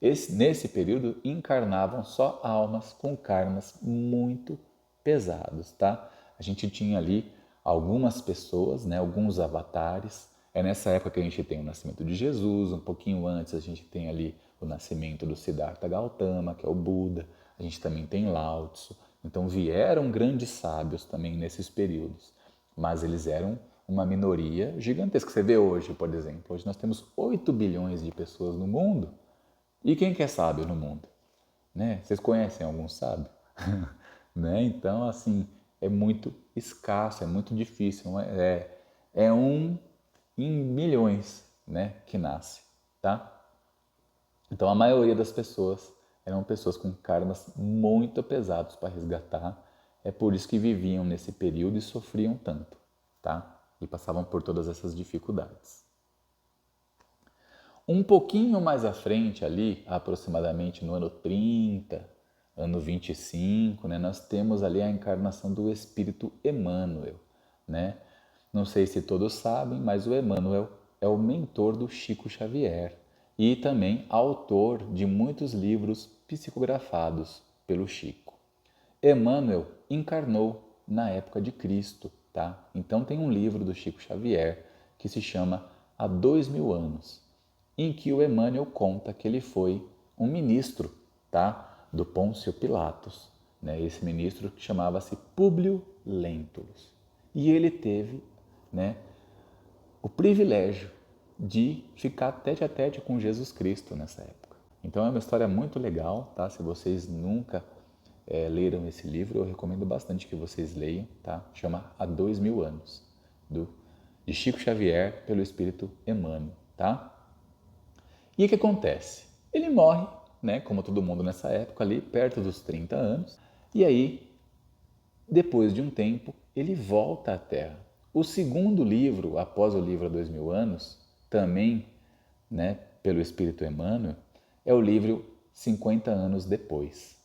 Nesse período encarnavam só almas com karmas muito pesados, tá? A gente tinha ali algumas pessoas, né, alguns avatares. É nessa época que a gente tem o nascimento de Jesus, um pouquinho antes a gente tem ali o nascimento do Siddhartha Gautama, que é o Buda. A gente também tem Lao Tzu. Então vieram grandes sábios também nesses períodos, mas eles eram uma minoria gigantesca. Você vê hoje, por exemplo, hoje nós temos 8 bilhões de pessoas no mundo. E quem que é sábio no mundo? Né? Vocês conhecem algum sábio? Né? Então, assim, é muito escasso, é muito difícil. É um em milhões, né, que nasce, tá? Então, a maioria das pessoas eram pessoas com karmas muito pesados para resgatar. É por isso que viviam nesse período e sofriam tanto, tá? E passavam por todas essas dificuldades. Um pouquinho mais à frente ali, aproximadamente no ano 30, ano 25, né, nós temos ali a encarnação do Espírito Emmanuel, né? Não sei se todos sabem, mas o Emmanuel é o mentor do Chico Xavier e também autor de muitos livros psicografados pelo Chico. Emmanuel encarnou na época de Cristo, tá? Então tem um livro do Chico Xavier que se chama Há 2000 anos, em que o Emmanuel conta que ele foi um ministro, tá? Do Pôncio Pilatos, né? Esse ministro que chamava-se Públio Lentulus. E ele teve, né, o privilégio de ficar tete a tete com Jesus Cristo nessa época. Então é uma história muito legal, tá? Se vocês nunca leram esse livro, eu recomendo bastante que vocês leiam, tá? Chama Há 2000 Anos, de Chico Xavier pelo Espírito Emmanuel, tá? E o que acontece? Ele morre, né, como todo mundo nessa época ali, perto dos 30 anos, e aí, depois de um tempo, ele volta à Terra. O segundo livro, após o livro Há 2000 Anos, também, né, pelo Espírito Emmanuel, é o livro 50 Anos Depois.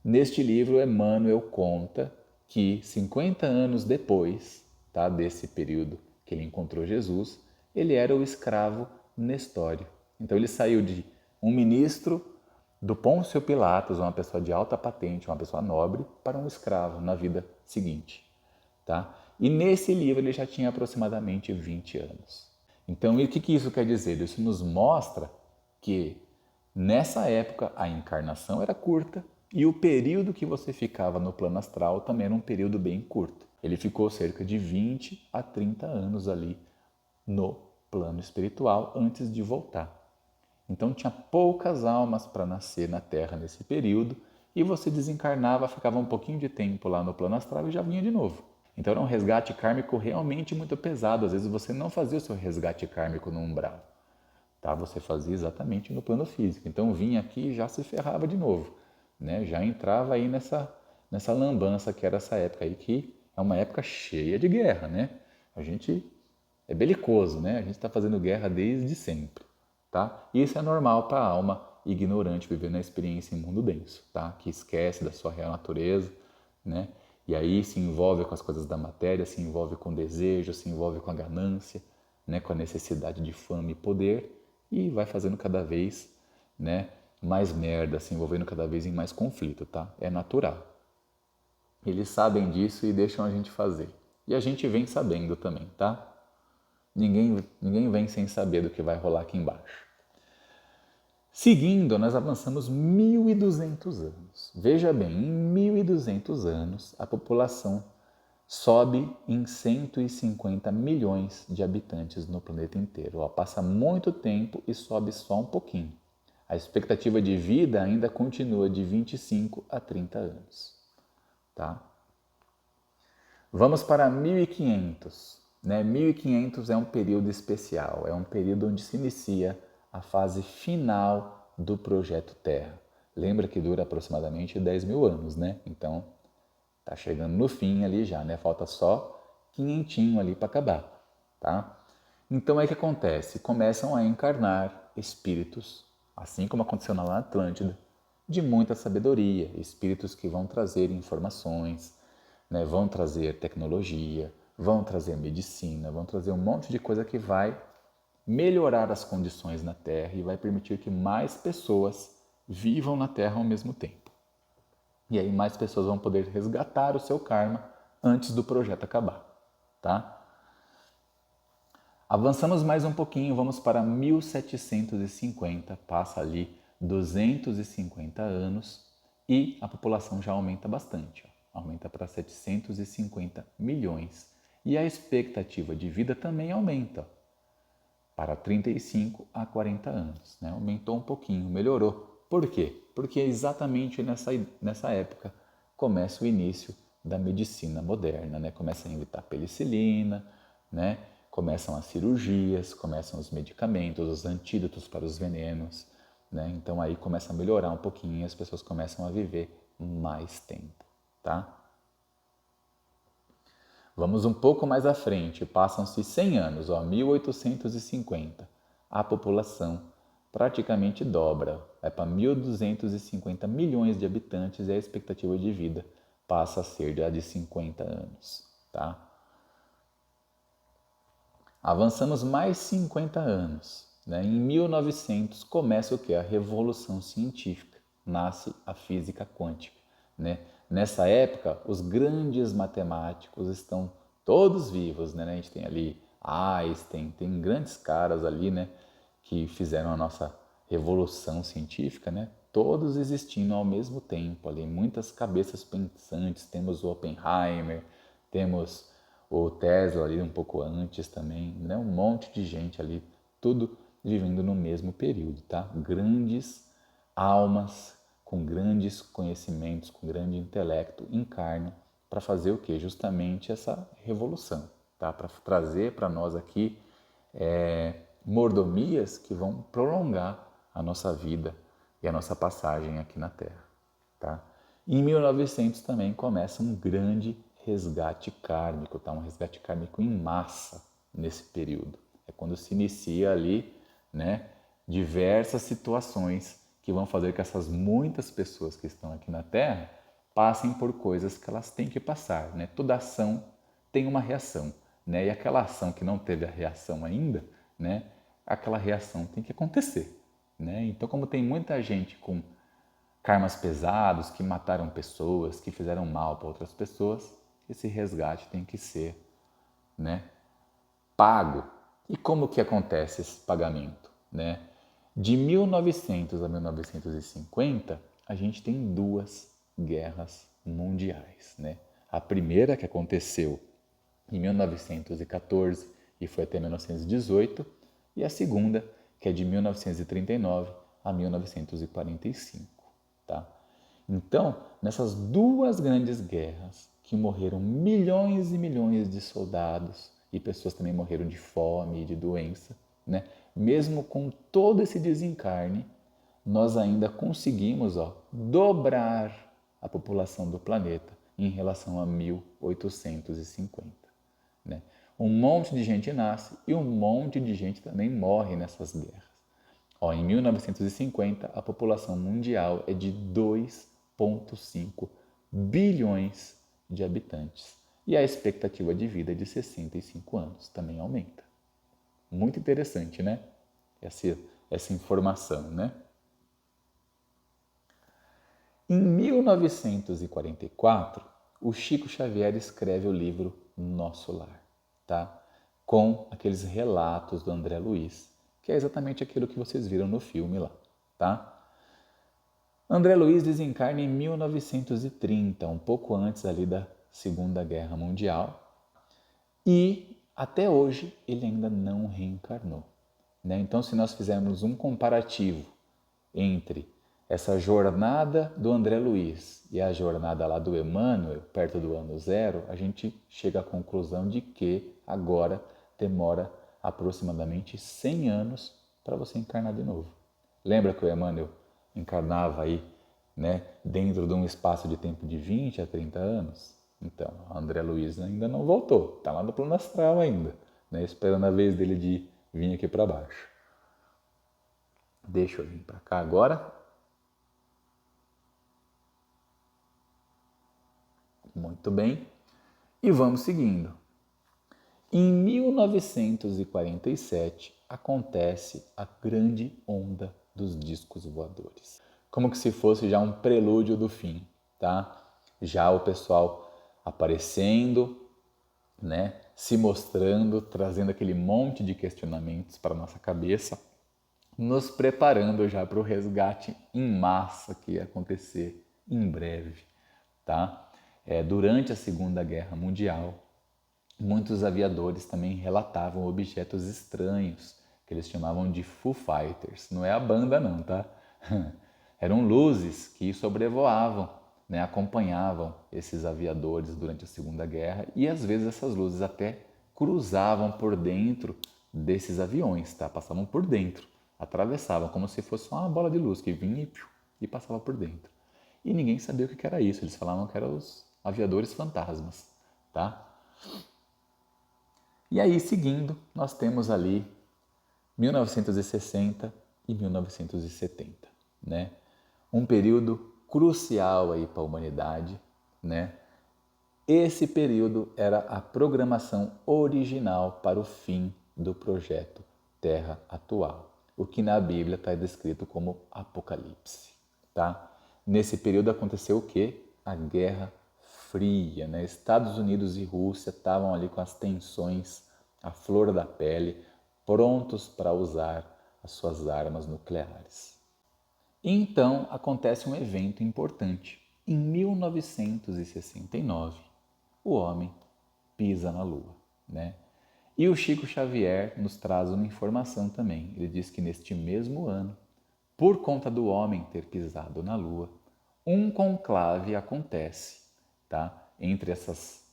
Neste livro, Emmanuel conta que 50 anos depois, tá, desse período que ele encontrou Jesus, ele era o escravo Nestório. Então ele saiu de um ministro do Pôncio Pilatos, uma pessoa de alta patente, uma pessoa nobre, para um escravo na vida seguinte. Tá? E nesse livro ele já tinha aproximadamente 20 anos. Então o que isso quer dizer? Isso nos mostra que nessa época a encarnação era curta e o período que você ficava no plano astral também era um período bem curto. Ele ficou cerca de 20 a 30 anos ali no plano espiritual antes de voltar. Então tinha poucas almas para nascer na Terra nesse período e você desencarnava, ficava um pouquinho de tempo lá no plano astral e já vinha de novo. Então era um resgate kármico realmente muito pesado. Às vezes você não fazia o seu resgate kármico no umbral, tá? Você fazia exatamente no plano físico. Então vinha aqui e já se ferrava de novo, né? Já entrava aí nessa lambança que era essa época aí, que é uma época cheia de guerra, né? A gente é belicoso, né? A gente está fazendo guerra desde sempre, tá? E isso é normal para a alma ignorante viver na experiência em mundo denso, tá? Que esquece da sua real natureza, né? E aí se envolve com as coisas da matéria, se envolve com desejo, se envolve com a ganância, né? Com a necessidade de fama e poder e vai fazendo cada vez, né, mais merda, se envolvendo cada vez em mais conflito, tá? É natural. Eles sabem disso e deixam a gente fazer. E a gente vem sabendo também, tá? Ninguém vem sem saber do que vai rolar aqui embaixo. Seguindo, nós avançamos 1.200 anos. Veja bem, em 1.200 anos, a população sobe em 150 milhões de habitantes no planeta inteiro. Ó, passa muito tempo e sobe só um pouquinho. A expectativa de vida ainda continua de 25 a 30 anos. Tá? Vamos para 1500. Né? 1500 é um período especial, é um período onde se inicia a fase final do projeto Terra. Lembra que dura aproximadamente 10 mil anos, né? Então, tá chegando no fim ali já, né? Falta só 500 ali para acabar, tá? Então é que acontece, começam a encarnar espíritos, assim como aconteceu na Atlântida, de muita sabedoria, espíritos que vão trazer informações, né? Vão trazer tecnologia, vão trazer medicina, vão trazer um monte de coisa que vai melhorar as condições na Terra e vai permitir que mais pessoas vivam na Terra ao mesmo tempo. E aí mais pessoas vão poder resgatar o seu karma antes do projeto acabar, tá? Avançamos mais um pouquinho, vamos para 1750, passa ali 250 anos e a população já aumenta bastante, ó. Aumenta para 750 milhões. E a expectativa de vida também aumenta, ó, para 35 a 40 anos, né? Aumentou um pouquinho, melhorou. Por quê? Porque exatamente nessa época começa o início da medicina moderna, né? Começa a inventar penicilina, né? Começam as cirurgias, começam os medicamentos, os antídotos para os venenos, né? Então aí começa a melhorar um pouquinho e as pessoas começam a viver mais tempo, tá? Vamos um pouco mais à frente, passam-se 100 anos, ó, 1850. A população praticamente dobra, vai para 1.250 milhões de habitantes e a expectativa de vida passa a ser de 50 anos. Tá? Avançamos mais 50 anos. Né? Em 1900 começa o que? A revolução científica, nasce a física quântica. Né? Nessa época, os grandes matemáticos estão todos vivos, né? A gente tem ali Einstein, tem grandes caras ali, né? Que fizeram a nossa revolução científica, né? Todos existindo ao mesmo tempo ali, muitas cabeças pensantes. Temos o Oppenheimer, temos o Tesla ali um pouco antes também, né? Um monte de gente ali, tudo vivendo no mesmo período, tá? Grandes almas com grandes conhecimentos, com grande intelecto encarnam para fazer o quê? Justamente essa revolução, tá? Para trazer para nós aqui mordomias que vão prolongar a nossa vida e a nossa passagem aqui na Terra, tá? Em 1900 também começa um grande resgate kármico, tá? Um resgate kármico em massa nesse período. É quando se inicia ali, né, diversas situações que vão fazer que essas muitas pessoas que estão aqui na Terra passem por coisas que elas têm que passar, né? Toda ação tem uma reação, né? E aquela ação que não teve a reação ainda, né? Aquela reação tem que acontecer, né? Então, como tem muita gente com karmas pesados, que mataram pessoas, que fizeram mal para outras pessoas, esse resgate tem que ser, né, pago. E como que acontece esse pagamento, né? De 1900 a 1950, a gente tem duas guerras mundiais, né? A primeira que aconteceu em 1914 e foi até 1918, e a segunda, que é de 1939 a 1945, tá? Então, nessas duas grandes guerras, que morreram milhões e milhões de soldados e pessoas também morreram de fome e de doença, né? Mesmo com todo esse desencarne, nós ainda conseguimos, dobrar a população do planeta em relação a 1850. Né? Um monte de gente nasce e um monte de gente também morre nessas guerras. Em 1950, a população mundial é de 2,5 bilhões de habitantes. E a expectativa de vida é de 65 anos, também aumenta. Muito interessante, né? Essa informação, né? Em 1944, o Chico Xavier escreve o livro Nosso Lar, tá? Com aqueles relatos do André Luiz, que é exatamente aquilo que vocês viram no filme lá, tá? André Luiz desencarna em 1930, um pouco antes ali da Segunda Guerra Mundial, e até hoje ele ainda não reencarnou, né? Então, se nós fizermos um comparativo entre essa jornada do André Luiz e a jornada lá do Emmanuel, perto do ano zero, a gente chega à conclusão de que agora demora aproximadamente 100 anos para você encarnar de novo. Lembra que o Emmanuel encarnava aí, né, dentro de um espaço de tempo de 20 a 30 anos? Então, o André Luiz ainda não voltou, está lá no plano astral ainda, né, esperando a vez dele de vir aqui para baixo. Deixa eu vir para cá agora. Muito bem. E vamos seguindo. Em 1947 acontece a grande onda dos discos voadores. Como que se fosse já um prelúdio do fim, tá? Já o pessoal aparecendo, né? Se mostrando, trazendo aquele monte de questionamentos para a nossa cabeça, nos preparando já para o resgate em massa que ia acontecer em breve, tá? Durante a Segunda Guerra Mundial, muitos aviadores também relatavam objetos estranhos, que eles chamavam de Foo Fighters. Não é a banda não, tá? Eram luzes que sobrevoavam, né? Acompanhavam esses aviadores durante a Segunda Guerra e às vezes essas luzes até cruzavam por dentro desses aviões, tá? Passavam por dentro, atravessavam como se fosse uma bola de luz que vinha e passava por dentro. E ninguém sabia o que era isso, eles falavam que eram os aviadores fantasmas, tá? E aí, seguindo, nós temos ali 1960 e 1970, né? Um período crucial aí para a humanidade, né? Esse período era a programação original para o fim do projeto Terra Atual, o que na Bíblia está descrito como Apocalipse, tá? Nesse período aconteceu o quê? A Guerra Fria, né? Estados Unidos e Rússia estavam ali com as tensões à flor da pele, prontos para usar as suas armas nucleares. E então acontece um evento importante. Em 1969, o homem pisa na Lua, né? E o Chico Xavier nos traz uma informação também. Ele diz que neste mesmo ano, por conta do homem ter pisado na Lua, um conclave acontece, tá? Entre essas,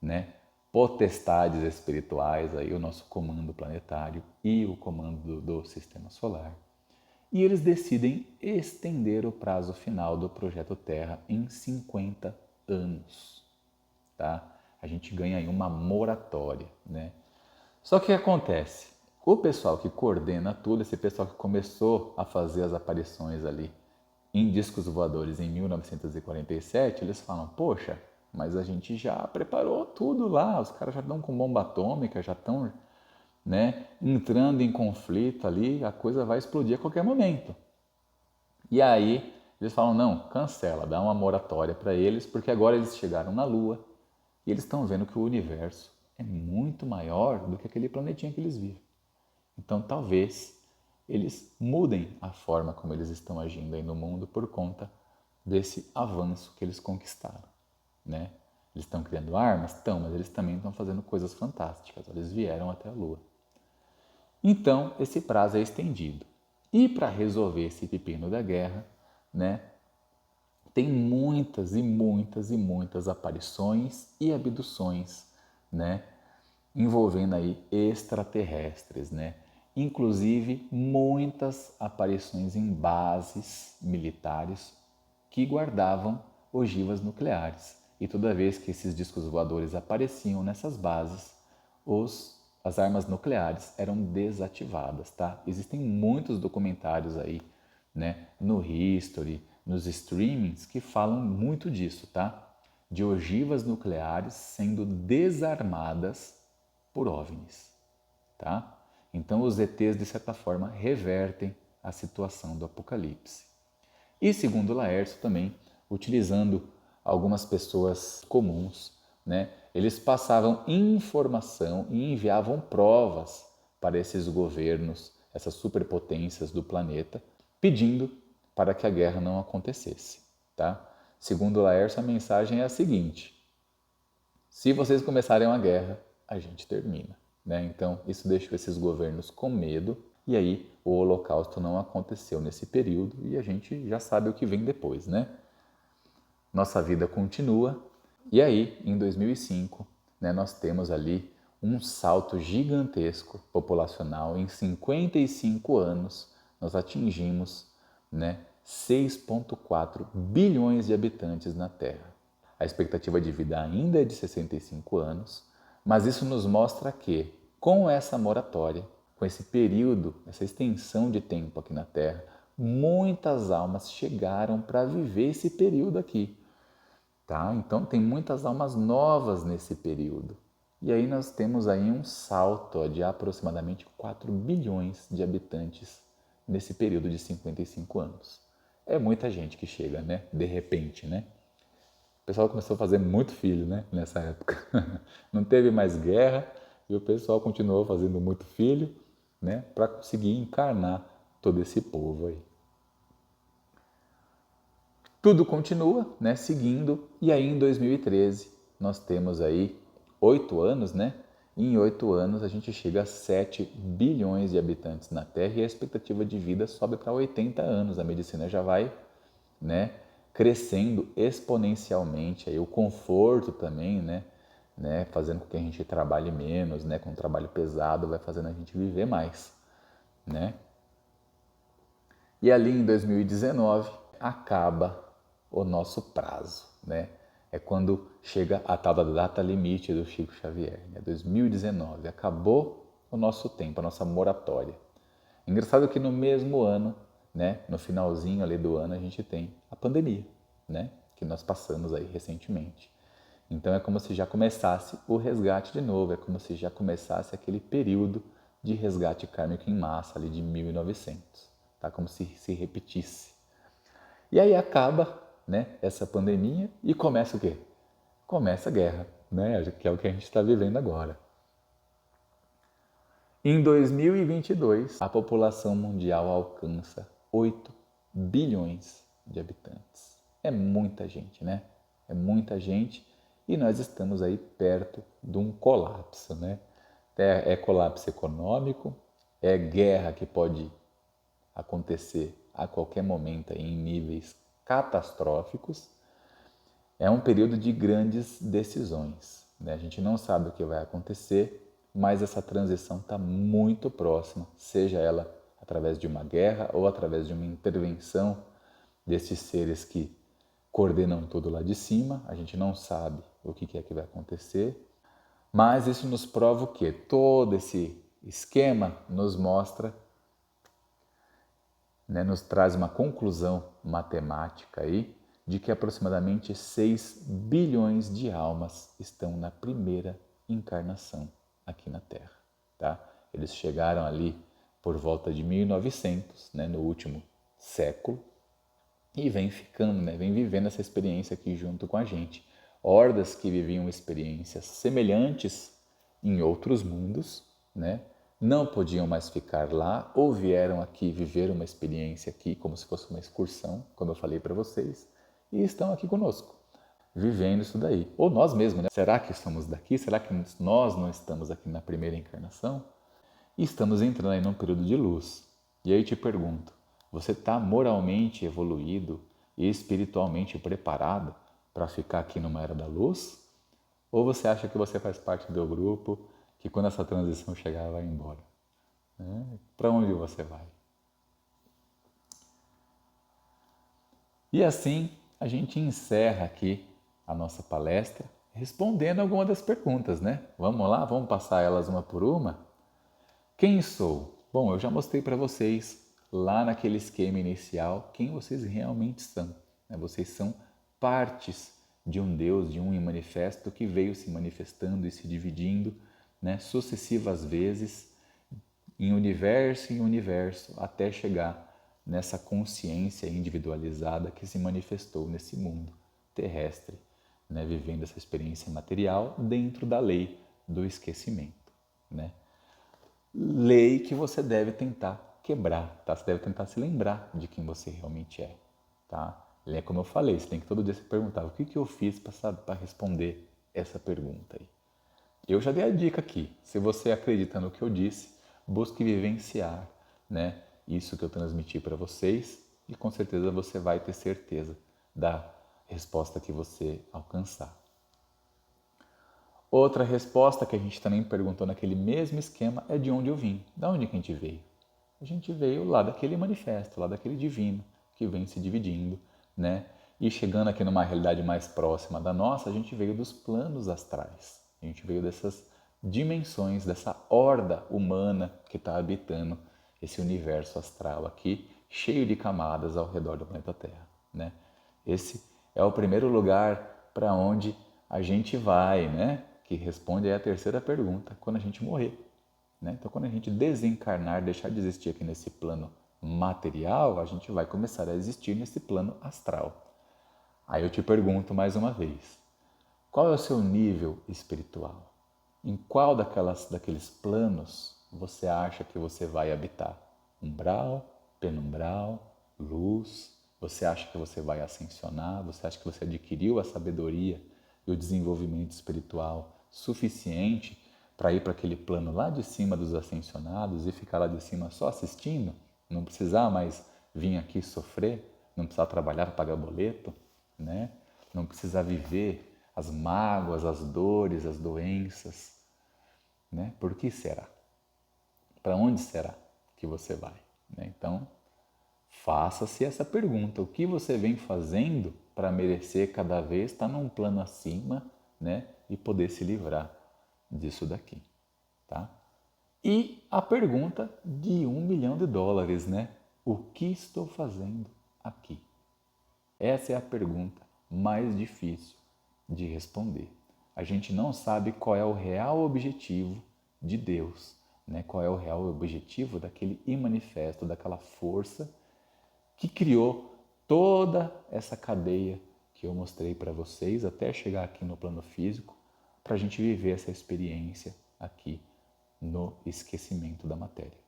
né, potestades espirituais, aí, o nosso comando planetário e o comando do Sistema Solar. E eles decidem estender o prazo final do Projeto Terra em 50 anos, tá? A gente ganha aí uma moratória, né? Só que o que acontece? O pessoal que coordena tudo, esse pessoal que começou a fazer as aparições ali em discos voadores em 1947, eles falam, poxa, mas a gente já preparou tudo lá, os caras já estão com bomba atômica, já estão, né, entrando em conflito ali, a coisa vai explodir a qualquer momento. E aí eles falam, não, cancela, dá uma moratória para eles, porque agora eles chegaram na Lua e eles estão vendo que o universo é muito maior do que aquele planetinha que eles viram. Então talvez eles mudem a forma como eles estão agindo aí no mundo por conta desse avanço que eles conquistaram, né? Eles estão criando armas? Estão, mas eles também estão fazendo coisas fantásticas. Eles vieram até a Lua. Então, esse prazo é estendido. E para resolver esse pepino da guerra, né, tem muitas e muitas e muitas aparições e abduções, né, envolvendo aí extraterrestres, né? Inclusive muitas aparições em bases militares que guardavam ogivas nucleares. E toda vez que esses discos voadores apareciam nessas bases, as armas nucleares eram desativadas, tá? Existem muitos documentários aí, né, no History, nos streamings que falam muito disso, tá? De ogivas nucleares sendo desarmadas por OVNIs, tá? Então os ETs, de certa forma, revertem a situação do apocalipse. E segundo Laércio também, utilizando algumas pessoas comuns, né, eles passavam informação e enviavam provas para esses governos, essas superpotências do planeta, pedindo para que a guerra não acontecesse, tá? Segundo Laércio, a mensagem é a seguinte: se vocês começarem uma guerra, a gente termina, né? Então, isso deixou esses governos com medo e aí o Holocausto não aconteceu nesse período e a gente já sabe o que vem depois, né? Nossa vida continua e aí, em 2005, né, nós temos ali um salto gigantesco populacional. Em 55 anos, nós atingimos, né, 6,4 bilhões de habitantes na Terra. A expectativa de vida ainda é de 65 anos, mas isso nos mostra que, com essa moratória, com esse período, essa extensão de tempo aqui na Terra, muitas almas chegaram para viver esse período aqui. Tá? Então tem muitas almas novas nesse período. E aí nós temos aí um salto de aproximadamente 4 bilhões de habitantes nesse período de 55 anos. É muita gente que chega, né? De repente, né? O pessoal começou a fazer muito filho, né? Nessa época. Não teve mais guerra e o pessoal continuou fazendo muito filho, né? Para conseguir encarnar todo esse povo aí. Tudo continua, né, seguindo, e aí em 2013 nós temos aí 8 anos, né? E em 8 anos a gente chega a 7 bilhões de habitantes na Terra e a expectativa de vida sobe para 80 anos. A medicina já vai, né, crescendo exponencialmente, aí o conforto também, né, fazendo com que a gente trabalhe menos, né, com um trabalho pesado vai fazendo a gente viver mais, né? E ali em 2019 acaba o nosso prazo, né? É quando chega a tal da data limite do Chico Xavier, né? 2019, acabou o nosso tempo, a nossa moratória. Engraçado que no mesmo ano, né, no finalzinho ali do ano, a gente tem a pandemia, né, que nós passamos aí recentemente. Então é como se já começasse o resgate de novo, é como se já começasse aquele período de resgate kármico em massa ali de 1900, tá? Como se repetisse. E aí acaba, né, essa pandemia e começa o quê? Começa a guerra, né, que é o que a gente está vivendo agora. Em 2022, a população mundial alcança 8 bilhões de habitantes. É muita gente, né? É muita gente e nós estamos aí perto de um colapso, né? É colapso econômico, é guerra que pode acontecer a qualquer momento em níveis catastróficos. É um período de grandes decisões, né? A gente não sabe o que vai acontecer, mas essa transição está muito próxima, seja ela através de uma guerra ou através de uma intervenção desses seres que coordenam tudo lá de cima. A gente não sabe o que é que vai acontecer, mas isso nos prova o quê? Todo esse esquema nos mostra, né, nos traz uma conclusão matemática aí de que aproximadamente 6 bilhões de almas estão na primeira encarnação aqui na Terra, tá? Eles chegaram ali por volta de 1900, né, no último século, e vem ficando, né, vem vivendo essa experiência aqui junto com a gente. Hordas que viviam experiências semelhantes em outros mundos, né, não podiam mais ficar lá ou vieram aqui viver uma experiência aqui como se fosse uma excursão, como eu falei para vocês, e estão aqui conosco, vivendo isso daí. Ou nós mesmos, né? Será que estamos daqui? Será que nós não estamos aqui na primeira encarnação? E estamos entrando aí num período de luz. E aí te pergunto, você está moralmente evoluído e espiritualmente preparado para ficar aqui numa era da luz? Ou você acha que você faz parte do grupo que quando essa transição chegar vai embora? Para onde você vai? E assim a gente encerra aqui a nossa palestra respondendo alguma das perguntas, né? Vamos lá, vamos passar elas uma por uma? Quem sou? Bom, eu já mostrei para vocês lá naquele esquema inicial quem vocês realmente são, né? Vocês são partes de um Deus, de um manifesto que veio se manifestando e se dividindo, né, sucessivas vezes em universo até chegar nessa consciência individualizada que se manifestou nesse mundo terrestre, né, vivendo essa experiência material dentro da lei do esquecimento, né? Lei que você deve tentar quebrar, tá? Você deve tentar se lembrar de quem você realmente é, tá? É como eu falei, você tem que todo dia se perguntar o que eu fiz para responder essa pergunta aí. Eu já dei a dica aqui. Se você acredita no que eu disse, busque vivenciar, né, isso que eu transmiti para vocês e com certeza você vai ter certeza da resposta que você alcançar. Outra resposta que a gente também perguntou naquele mesmo esquema é de onde eu vim. Da onde que a gente veio? A gente veio lá daquele manifesto, lá daquele divino que vem se dividindo, né? E chegando aqui numa realidade mais próxima da nossa, a gente veio dos planos astrais. A gente veio dessas dimensões, dessa horda humana que está habitando esse universo astral aqui, cheio de camadas ao redor do planeta Terra, né? Esse é o primeiro lugar para onde a gente vai, né? Que responde aí a terceira pergunta, quando a gente morrer, né? Então, quando a gente desencarnar, deixar de existir aqui nesse plano material, a gente vai começar a existir nesse plano astral. Aí eu te pergunto mais uma vez, qual é o seu nível espiritual? Em qual daqueles planos você acha que você vai habitar? Umbral, penumbral, luz? Você acha que você vai ascensionar? Você acha que você adquiriu a sabedoria e o desenvolvimento espiritual suficiente para ir para aquele plano lá de cima dos ascensionados e ficar lá de cima só assistindo? Não precisar mais vir aqui sofrer? Não precisar trabalhar para pagar boleto? Né? Não precisar viver as mágoas, as dores, as doenças, né? Por que será? Para onde será que você vai? Né? Então, faça-se essa pergunta. O que você vem fazendo para merecer cada vez estar num plano acima, né? E poder se livrar disso daqui, tá? E a pergunta de US$ 1.000.000, né? O que estou fazendo aqui? Essa é a pergunta mais difícil de responder. A gente não sabe qual é o real objetivo de Deus, né? Qual é o real objetivo daquele imanifesto, daquela força que criou toda essa cadeia que eu mostrei para vocês até chegar aqui no plano físico, para a gente viver essa experiência aqui no esquecimento da matéria,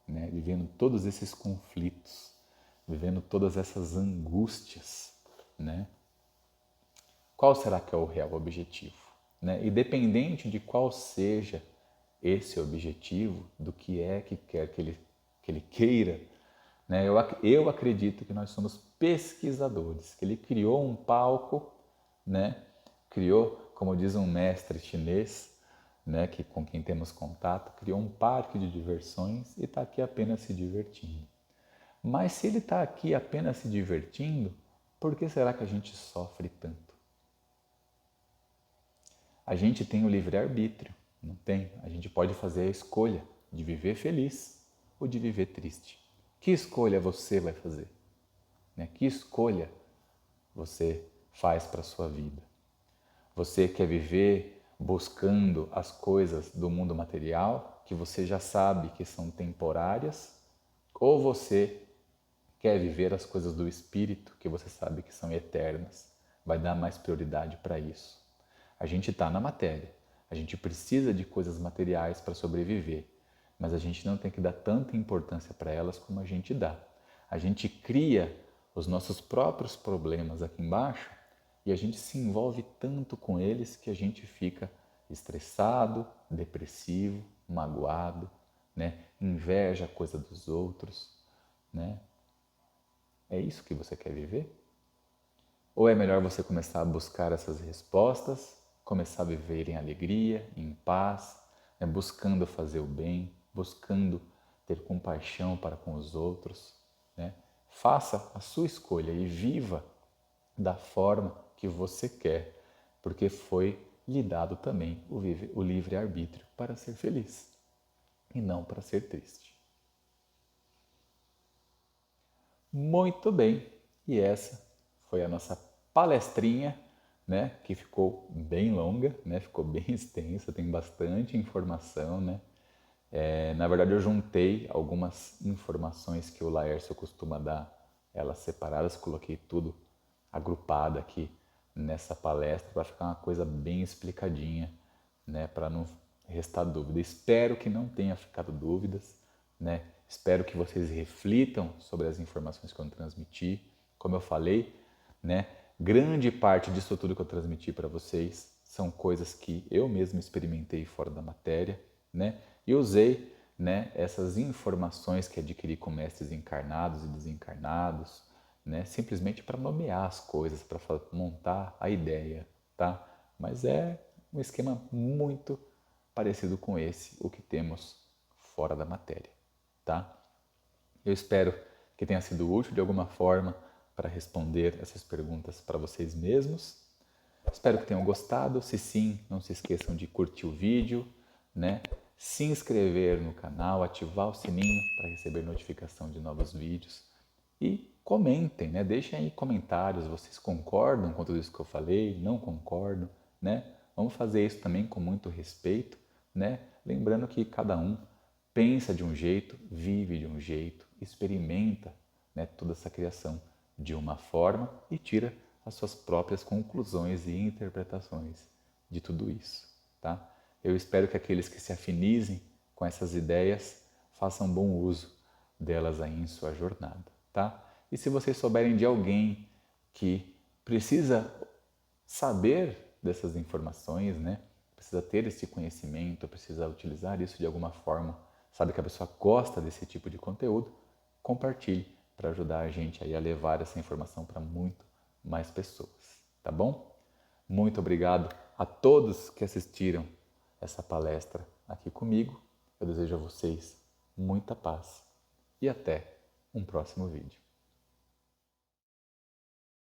né? Vivendo todos esses conflitos, vivendo todas essas angústias, né? qual será que é o real objetivo? Né? E dependente de qual seja esse objetivo, do que é que quer que ele queira, né? Eu acredito que nós somos pesquisadores, que ele criou um palco, né? Criou, como diz um mestre chinês, né? Que com quem temos contato, criou um parque de diversões e está aqui apenas se divertindo. Mas se ele está aqui apenas se divertindo, por que será que a gente sofre tanto? A gente tem o livre-arbítrio, não tem? A gente pode fazer a escolha de viver feliz ou de viver triste. Que escolha você vai fazer? Né? Que escolha você faz para a sua vida? Você quer viver buscando as coisas do mundo material, que você já sabe que são temporárias, ou você quer viver as coisas do espírito, que você sabe que são eternas? Vai dar mais prioridade para isso. A gente está na matéria, a gente precisa de coisas materiais para sobreviver, mas a gente não tem que dar tanta importância para elas como a gente dá. A gente cria os nossos próprios problemas aqui embaixo e a gente se envolve tanto com eles que a gente fica estressado, depressivo, magoado, né? Inveja a coisa dos outros, né? É isso que você quer viver? Ou é melhor você começar a buscar essas respostas, começar a viver em alegria, em paz, né? Buscando fazer o bem, buscando ter compaixão para com os outros, né? Faça a sua escolha e viva da forma que você quer, porque foi lhe dado também o livre-arbítrio para ser feliz e não para ser triste. Muito bem, e essa foi a nossa palestrinha, né, que ficou bem longa, né, ficou bem extensa, tem bastante informação, né. Na verdade, eu juntei algumas informações que o Laércio costuma dar, elas separadas, coloquei tudo agrupado aqui nessa palestra para ficar uma coisa bem explicadinha, né, para não restar dúvida. Espero que não tenha ficado dúvidas, né? Espero que vocês reflitam sobre as informações que eu transmiti. Como eu falei, né, grande parte disso tudo que eu transmiti para vocês são coisas que eu mesmo experimentei fora da matéria, né? E usei, né, essas informações que adquiri com mestres encarnados e desencarnados, né, simplesmente para nomear as coisas, para montar a ideia, tá? Mas é um esquema muito parecido com esse, o que temos fora da matéria, tá? Eu espero que tenha sido útil de alguma forma para responder essas perguntas para vocês mesmos. Espero que tenham gostado. Se sim, não se esqueçam de curtir o vídeo, né? Se inscrever no canal, ativar o sininho para receber notificação de novos vídeos e comentem, né? Deixem aí comentários, vocês concordam com tudo isso que eu falei, não concordam, né? Vamos fazer isso também com muito respeito, né? Lembrando que cada um pensa de um jeito, vive de um jeito, experimenta, né, toda essa criação de uma forma e tira as suas próprias conclusões e interpretações de tudo isso, tá? Eu espero que aqueles que se afinizem com essas ideias façam bom uso delas aí em sua jornada, tá? E se vocês souberem de alguém que precisa saber dessas informações, né? Precisa ter esse conhecimento, precisa utilizar isso de alguma forma, sabe que a pessoa gosta desse tipo de conteúdo, compartilhe para ajudar a gente aí a levar essa informação para muito mais pessoas, tá bom? Muito obrigado a todos que assistiram essa palestra aqui comigo. Eu desejo a vocês muita paz e até um próximo vídeo.